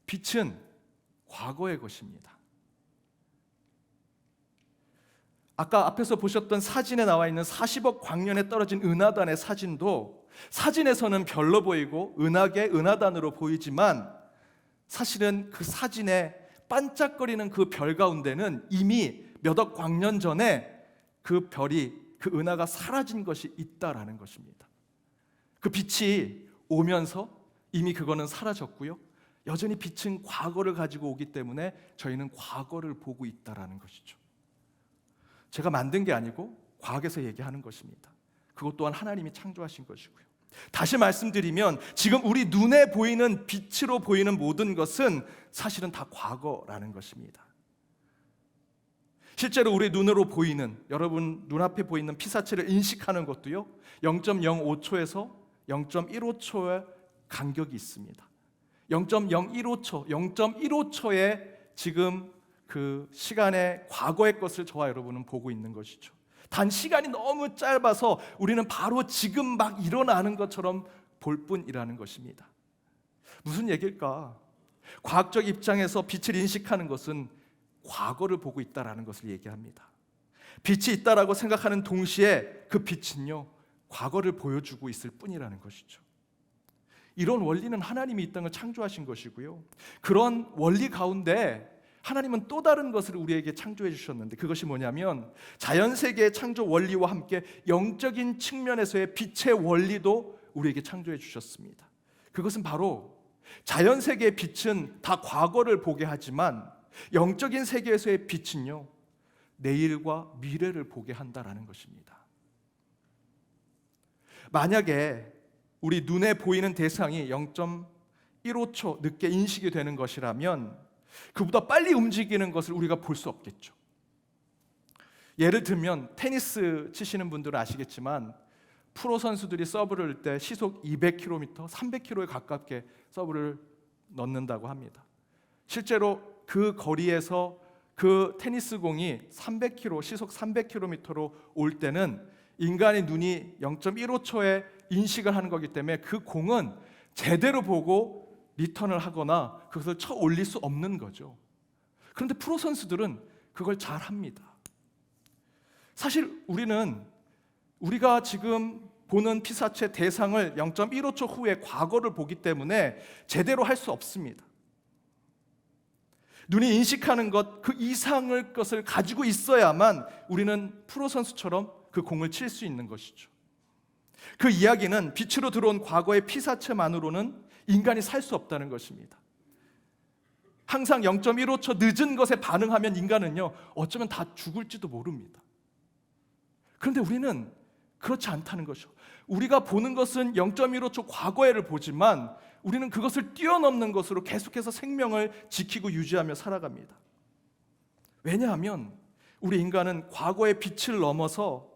[SPEAKER 1] 빛은 과거의 것입니다. 아까 앞에서 보셨던 사진에 나와 있는 40억 광년에 떨어진 은하단의 사진도 사진에서는 별로 보이고 은하단으로 보이지만 사실은 그 사진에 반짝거리는 그 별 가운데는 이미 몇억 광년 전에 그 별이, 그 은하가 사라진 것이 있다라는 것입니다. 그 빛이 오면서 이미 그거는 사라졌고요, 여전히 빛은 과거를 가지고 오기 때문에 저희는 과거를 보고 있다라는 것이죠. 제가 만든 게 아니고 과학에서 얘기하는 것입니다. 그것 또한 하나님이 창조하신 것이고요. 다시 말씀드리면 지금 우리 눈에 보이는 빛으로 보이는 모든 것은 사실은 다 과거라는 것입니다. 실제로 우리 눈으로 보이는, 여러분 눈앞에 보이는 피사체를 인식하는 것도요 0.05초에서 0.15초의 간격이 있습니다. 0.015초, 0.15초의 지금 그 시간의 과거의 것을 저와 여러분은 보고 있는 것이죠. 단 시간이 너무 짧아서 우리는 바로 지금 막 일어나는 것처럼 볼 뿐이라는 것입니다. 무슨 얘기일까? 과학적 입장에서 빛을 인식하는 것은 과거를 보고 있다라는 것을 얘기합니다. 빛이 있다라고 생각하는 동시에 그 빛은요, 과거를 보여주고 있을 뿐이라는 것이죠. 이런 원리는 하나님이 이 땅을 창조하신 것이고요, 그런 원리 가운데 하나님은 또 다른 것을 우리에게 창조해 주셨는데, 그것이 뭐냐면 자연세계의 창조 원리와 함께 영적인 측면에서의 빛의 원리도 우리에게 창조해 주셨습니다. 그것은 바로 자연세계의 빛은 다 과거를 보게 하지만 영적인 세계에서의 빛은요, 내일과 미래를 보게 한다라는 것입니다. 만약에 우리 눈에 보이는 대상이 0.15초 늦게 인식이 되는 것이라면 그보다 빨리 움직이는 것을 우리가 볼 수 없겠죠. 예를 들면 테니스 치시는 분들은 아시겠지만 프로 선수들이 서브를 넣을 때 시속 200km, 300km에 가깝게 서브를 넣는다고 합니다. 실제로 그 거리에서 그 테니스 공이 300km, 시속 300km로 올 때는 인간의 눈이 0.15초에 인식을 하는 거기 때문에 그 공은 제대로 보고 리턴을 하거나 그것을 쳐 올릴 수 없는 거죠. 그런데 프로 선수들은 그걸 잘 합니다. 사실 우리가 지금 보는 피사체 대상을 0.15초 후에 과거를 보기 때문에 제대로 할 수 없습니다. 눈이 인식하는 것, 그 이상의 것을 가지고 있어야만 우리는 프로 선수처럼 그 공을 칠 수 있는 것이죠. 그 이야기는 빛으로 들어온 과거의 피사체만으로는 인간이 살 수 없다는 것입니다. 항상 0.15초 늦은 것에 반응하면 인간은요, 어쩌면 다 죽을지도 모릅니다. 그런데 우리는 그렇지 않다는 것이죠. 우리가 보는 것은 0.15초 과거에를 보지만 우리는 그것을 뛰어넘는 것으로 계속해서 생명을 지키고 유지하며 살아갑니다. 왜냐하면 우리 인간은 과거의 빛을 넘어서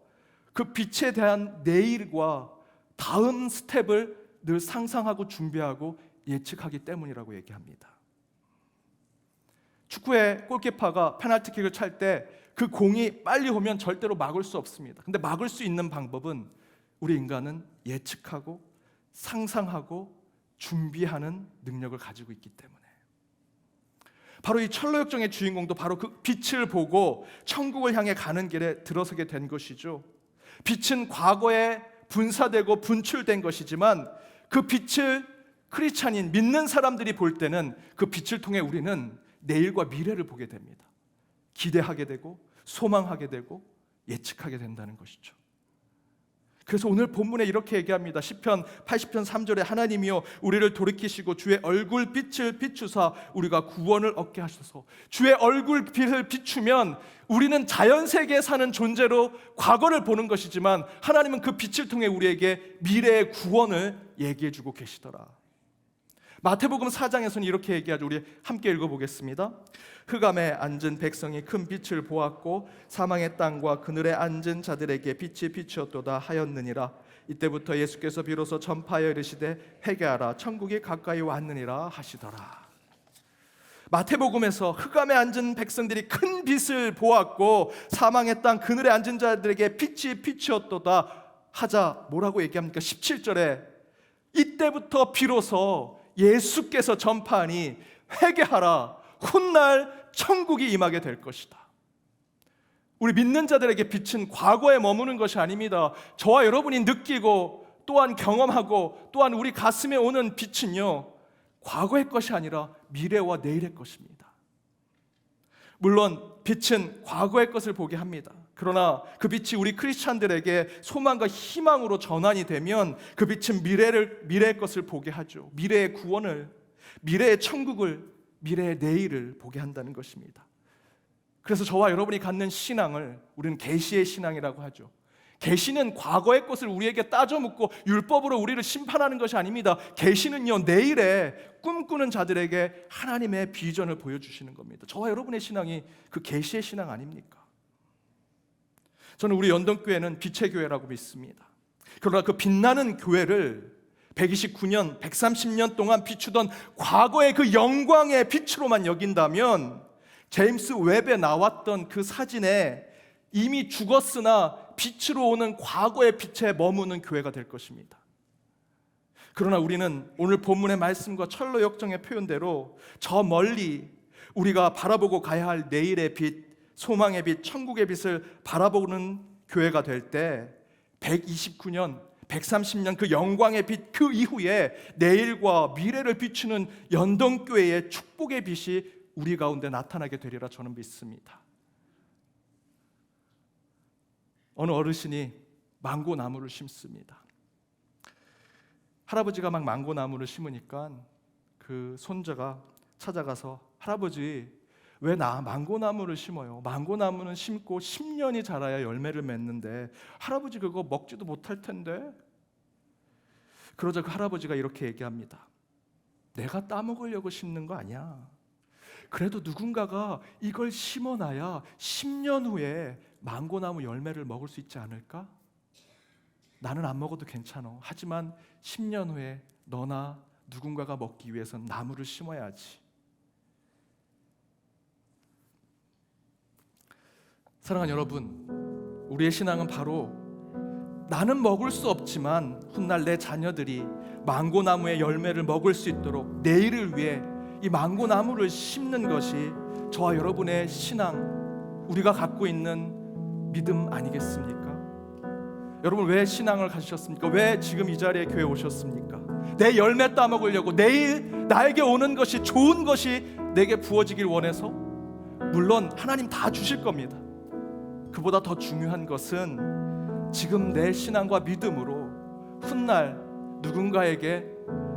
[SPEAKER 1] 그 빛에 대한 내일과 다음 스텝을 늘 상상하고 준비하고 예측하기 때문이라고 얘기합니다. 축구의 골키퍼가 페널티킥을 찰 때 그 공이 빨리 오면 절대로 막을 수 없습니다. 근데 막을 수 있는 방법은 우리 인간은 예측하고 상상하고 준비하는 능력을 가지고 있기 때문에, 바로 이 철로역정의 주인공도 바로 그 빛을 보고 천국을 향해 가는 길에 들어서게 된 것이죠. 빛은 과거에 분사되고 분출된 것이지만 그 빛을 크리스찬인 믿는 사람들이 볼 때는 그 빛을 통해 우리는 내일과 미래를 보게 됩니다. 기대하게 되고 소망하게 되고 예측하게 된다는 것이죠. 그래서 오늘 본문에 이렇게 얘기합니다. 시편 80편 3절에 하나님이여 우리를 돌이키시고 주의 얼굴 빛을 비추사 우리가 구원을 얻게 하소서. 주의 얼굴 빛을 비추면 우리는 자연세계에 사는 존재로 과거를 보는 것이지만 하나님은 그 빛을 통해 우리에게 미래의 구원을 얘기해주고 계시더라. 마태복음 4장에서는 이렇게 얘기하죠. 우리 함께 읽어보겠습니다. 흑암에 앉은 백성이 큰 빛을 보았고 사망의 땅과 그늘에 앉은 자들에게 빛이 비추었도다 하였느니라. 이때부터 예수께서 비로소 전파하여 이르시되 회개하라 천국이 가까이 왔느니라 하시더라. 마태복음에서 흑암에 앉은 백성들이 큰 빛을 보았고 사망의 땅 그늘에 앉은 자들에게 빛이 비추었도다 하자 뭐라고 얘기합니까? 17절에 이때부터 비로소 예수께서 전파하니 회개하라 훗날 천국이 임하게 될 것이다. 우리 믿는 자들에게 빛은 과거에 머무는 것이 아닙니다. 저와 여러분이 느끼고 또한 경험하고 또한 우리 가슴에 오는 빛은요, 과거의 것이 아니라 미래와 내일의 것입니다. 물론 빛은 과거의 것을 보게 합니다. 그러나 그 빛이 우리 크리스찬들에게 소망과 희망으로 전환이 되면 그 빛은 미래의 것을 보게 하죠. 미래의 구원을, 미래의 천국을, 미래의 내일을 보게 한다는 것입니다. 그래서 저와 여러분이 갖는 신앙을 우리는 계시의 신앙이라고 하죠. 계시는 과거의 것을 우리에게 따져 묻고 율법으로 우리를 심판하는 것이 아닙니다. 계시는요, 내일에 꿈꾸는 자들에게 하나님의 비전을 보여주시는 겁니다. 저와 여러분의 신앙이 그 계시의 신앙 아닙니까? 저는 우리 연동교회는 빛의 교회라고 믿습니다. 그러나 그 빛나는 교회를 129년, 130년 동안 비추던 과거의 그 영광의 빛으로만 여긴다면 제임스 웹에 나왔던 그 사진에 이미 죽었으나 빛으로 오는 과거의 빛에 머무는 교회가 될 것입니다. 그러나 우리는 오늘 본문의 말씀과 철로 역정의 표현대로 저 멀리 우리가 바라보고 가야 할 내일의 빛, 소망의 빛, 천국의 빛을 바라보는 교회가 될 때 129년, 130년 그 영광의 빛, 그 이후에 내일과 미래를 비추는 연동교회의 축복의 빛이 우리 가운데 나타나게 되리라 저는 믿습니다. 어느 어르신이 망고나무를 심습니다. 할아버지가 막 망고나무를 심으니까 그 손자가 찾아가서 할아버지 왜 망고나무를 심어요? 망고나무는 심고 10년이 자라야 열매를 맺는데 할아버지 그거 먹지도 못할 텐데. 그러자 그 할아버지가 이렇게 얘기합니다. 내가 따먹으려고 심는 거 아니야. 그래도 누군가가 이걸 심어놔야 10년 후에 망고나무 열매를 먹을 수 있지 않을까? 나는 안 먹어도 괜찮아. 하지만 10년 후에 너나 누군가가 먹기 위해서는 나무를 심어야지. 사랑하는 여러분, 우리의 신앙은 바로 나는 먹을 수 없지만 훗날 내 자녀들이 망고나무의 열매를 먹을 수 있도록 내일을 위해 이 망고나무를 심는 것이 저와 여러분의 신앙, 우리가 갖고 있는 믿음 아니겠습니까? 여러분 왜 신앙을 가지셨습니까? 왜 지금 이 자리에 교회 오셨습니까? 내 열매 따먹으려고, 내일 나에게 오는 것이, 좋은 것이 내게 부어지길 원해서? 물론 하나님 다 주실 겁니다. 그보다 더 중요한 것은 지금 내 신앙과 믿음으로 훗날 누군가에게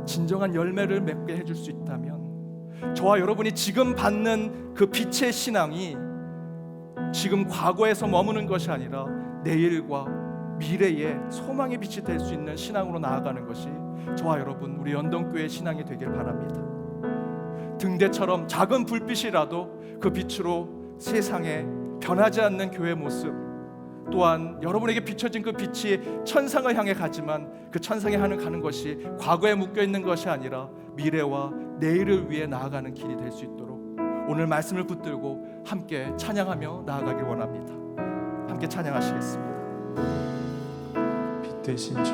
[SPEAKER 1] 진정한 열매를 맺게 해줄 수 있다면, 저와 여러분이 지금 받는 그 빛의 신앙이 지금 과거에서 머무는 것이 아니라 내일과 미래의 소망의 빛이 될 수 있는 신앙으로 나아가는 것이 저와 여러분, 우리 연동교회의 신앙이 되길 바랍니다. 등대처럼 작은 불빛이라도 그 빛으로 세상에 변하지 않는 교회의 모습, 또한 여러분에게 비춰진 그 빛이 천상을 향해 가지만 그 천상에 가는 것이 과거에 묶여있는 것이 아니라 미래와 내일을 위해 나아가는 길이 될 수 있도록 오늘 말씀을 붙들고 함께 찬양하며 나아가길 원합니다. 함께 찬양하시겠습니다.
[SPEAKER 2] 빛 되신 주,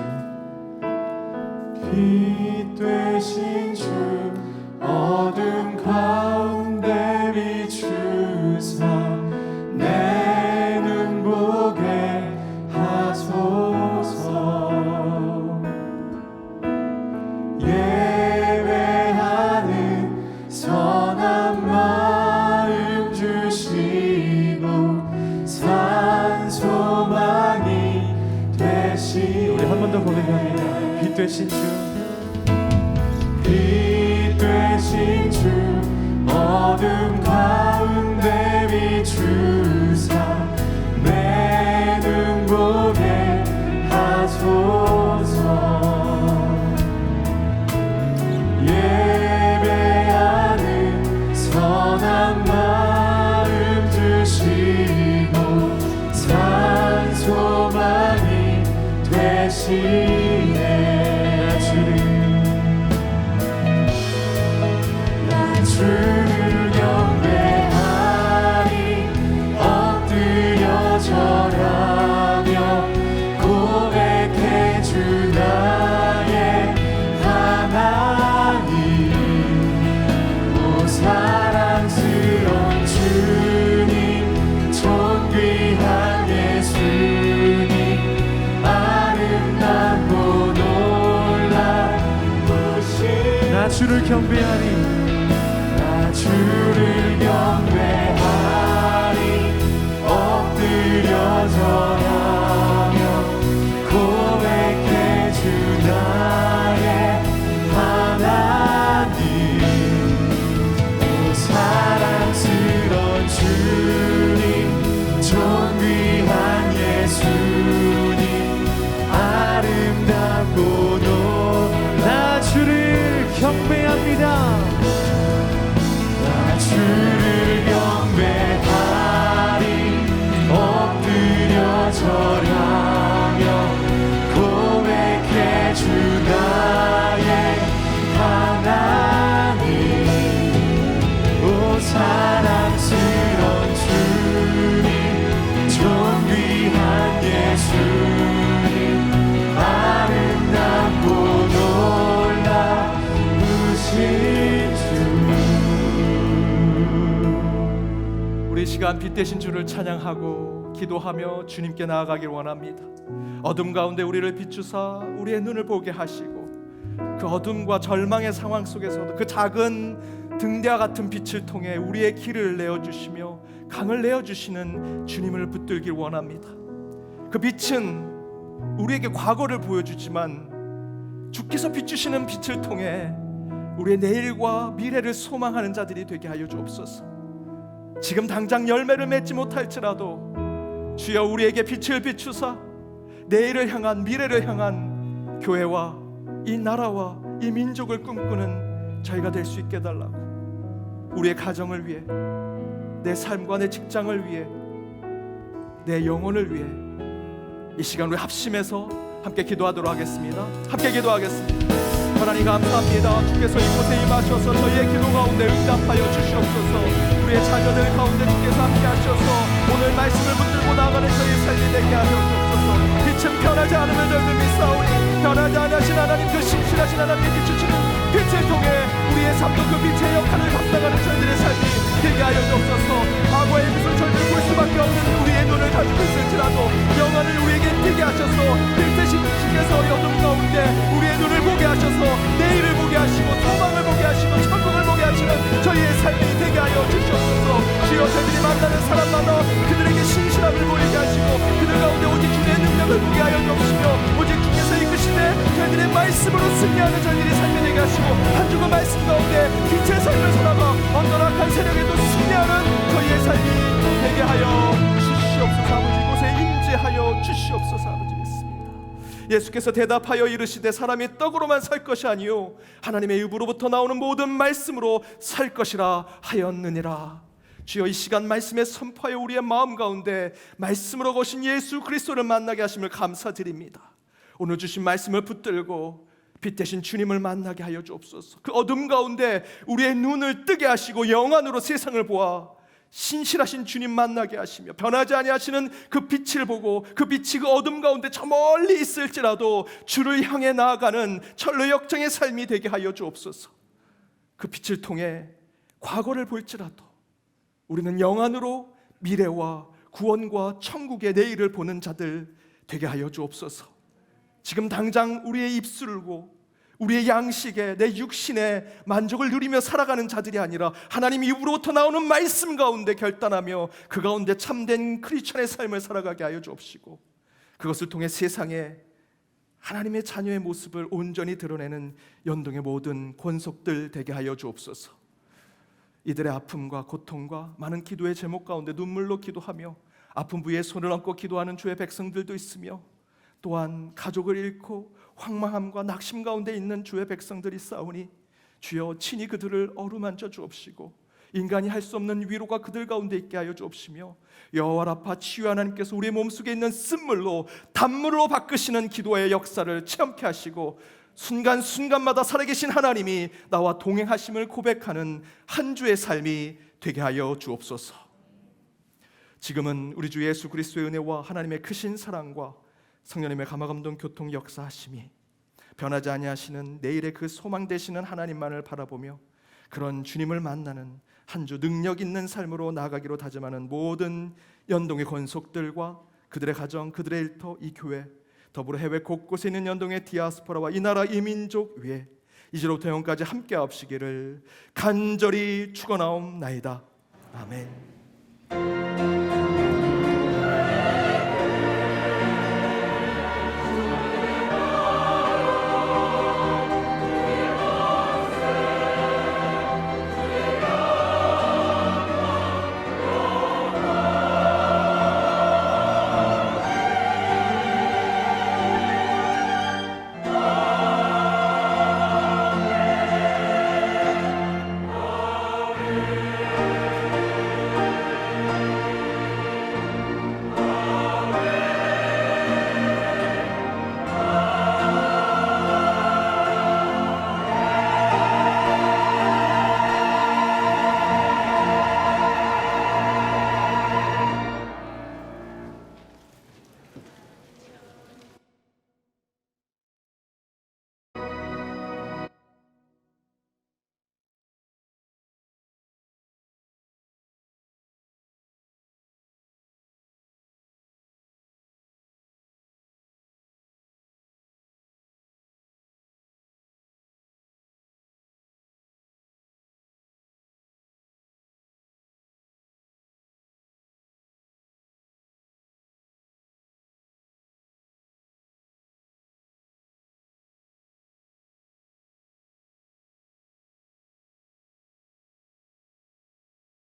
[SPEAKER 2] 빛 되신 주, 어둠 가운데 비추사 내 눈 보게 하소서. 예배하는 선한 마음 주시고 산 소망이 되시. 우리 한 번 더 고백합니다. 빛 되신 주, 빛 되신 주, 어둠 가운데 비추사 내 눈 보게 하소서. 예배하는 선한 마음 주시고 산 소망이 되시네. 나 주를 경배하리, 엎드려 절하며 고백해 주 나의 하나님. 오 사랑스러운 주님, 존귀한 예수님, 아름답고 놀라우신. 나 주를 경배하리, 나 주를 경배하리, 엎드려 절하며 고백해 주 나의 하나님. 오 사랑스러운 주님, 존귀한 예수님, 아름답고 나 주를 경배합니다. 나 주를 경배
[SPEAKER 1] 시간 빛 되신 주를 찬양하고 기도하며 주님께 나아가길 원합니다. 어둠 가운데 우리를 비추사 우리의 눈을 보게 하시고 그 어둠과 절망의 상황 속에서도 그 작은 등대와 같은 빛을 통해 우리의 길을 내어주시며 강을 내어주시는 주님을 붙들길 원합니다. 그 빛은 우리에게 과거를 보여주지만 주께서 비추시는 빛을 통해 우리의 내일과 미래를 소망하는 자들이 되게 하여 주옵소서. 지금 당장 열매를 맺지 못할지라도 주여 우리에게 빛을 비추사 내일을 향한 미래를 향한 교회와 이 나라와 이 민족을 꿈꾸는 저희가 될 수 있게 해달라고, 우리의 가정을 위해, 내 삶과 내 직장을 위해, 내 영혼을 위해 이 시간 우리 합심해서 함께 기도하도록 하겠습니다. 함께 기도하겠습니다. 하나님 감사합니다. 주께서 이곳에 임하셔서 저희의 기도 가운데 응답하여 주시옵소서. 우리의 자녀들 가운데 주께서 함께 하셔서 오늘 말씀을 붙들고 나가는 저희의 삶이 되게 하여 주옵소서. 빛은 변하지 않음을 저희들 믿사오니 변하지 않으신 하나님, 그 신실하신 하나님의 비추시는 빛을 통해 우리의 삶도 그 빛의 역할을 감당하는 저희들의 삶이 되게 하여 주옵소서. 과거의 빛을 저희들 볼 수밖에 없는 우리의 눈을 가지고 있을지라도 영원을 우리에게 뜨게 하셔서 빛 대신 주께서 어둠 가운데 우리의 눈을 보게 하셔서 내일을 보게 하시고 소망을 보게 하시고 천국을 보게 하시는 저희의 삶이 되게 하여 주시옵소서. 주여 저희들이 만나는 사람마다 그들에게 신실함을 보이게 하시고 그들 가운데 오직 주의 능력을 보게 하여 주옵시며 오직 주께서 이끄시되 저희들의 말씀으로 승리하는 저희들이 삶이 되게 하시고 한 주의 말씀 가운데 빛의 삶을 살아가 언더락한 세력에도 승리하는 저희의 삶이 되게 하여 주시옵소서. 아버지 이곳에 임재하여 주시옵소서. 아버지 믿습니다. 예수께서 대답하여 이르시되 사람이 떡으로만 살 것이 아니요 하나님의 입으로부터 나오는 모든 말씀으로 살 것이라 하였느니라. 주여 이 시간 말씀에 선포하여 우리의 마음 가운데 말씀으로 거신 예수 그리스도를 만나게 하심을 감사드립니다. 오늘 주신 말씀을 붙들고 빛 대신 주님을 만나게 하여 주옵소서. 그 어둠 가운데 우리의 눈을 뜨게 하시고 영안으로 세상을 보아 신실하신 주님 만나게 하시며 변하지 아니하시는 그 빛을 보고 그 빛이 그 어둠 가운데 저 멀리 있을지라도 주를 향해 나아가는 철로 역정의 삶이 되게 하여 주옵소서. 그 빛을 통해 과거를 볼지라도 우리는 영안으로 미래와 구원과 천국의 내일을 보는 자들 되게 하여 주옵소서. 지금 당장 우리의 입술고 우리의 양식에 내 육신의 만족을 누리며 살아가는 자들이 아니라 하나님 입으로부터 나오는 말씀 가운데 결단하며 그 가운데 참된 크리스천의 삶을 살아가게 하여 주옵시고 그것을 통해 세상에 하나님의 자녀의 모습을 온전히 드러내는 연동의 모든 권속들 되게 하여 주옵소서. 이들의 아픔과 고통과 많은 기도의 제목 가운데 눈물로 기도하며 아픈 부위에 손을 얹고 기도하는 주의 백성들도 있으며 또한 가족을 잃고 황망함과 낙심 가운데 있는 주의 백성들이 싸우니 주여 친히 그들을 어루만져 주옵시고 인간이 할 수 없는 위로가 그들 가운데 있게 하여 주옵시며 여호와 라파 치유 하나님께서 우리의 몸속에 있는 쓴물로 단물로 바꾸시는 기도의 역사를 체험케 하시고 순간순간마다 살아계신 하나님이 나와 동행하심을 고백하는 한 주의 삶이 되게 하여 주옵소서. 지금은 우리 주 예수 그리스도의 은혜와 하나님의 크신 사랑과 성령님의 감화감동 교통 역사하심이 변하지 아니하시는 내일의 그 소망 되시는 하나님만을 바라보며 그런 주님을 만나는 한 주 능력 있는 삶으로 나아가기로 다짐하는 모든 연동의 권속들과 그들의 가정, 그들의 일터, 이 교회 더불어 해외 곳곳에 있는 연동의 디아스포라와 이 나라 이 민족 위에 이제로부터 영원까지 함께 하옵시기를 간절히 축원하옵나이다. 아멘.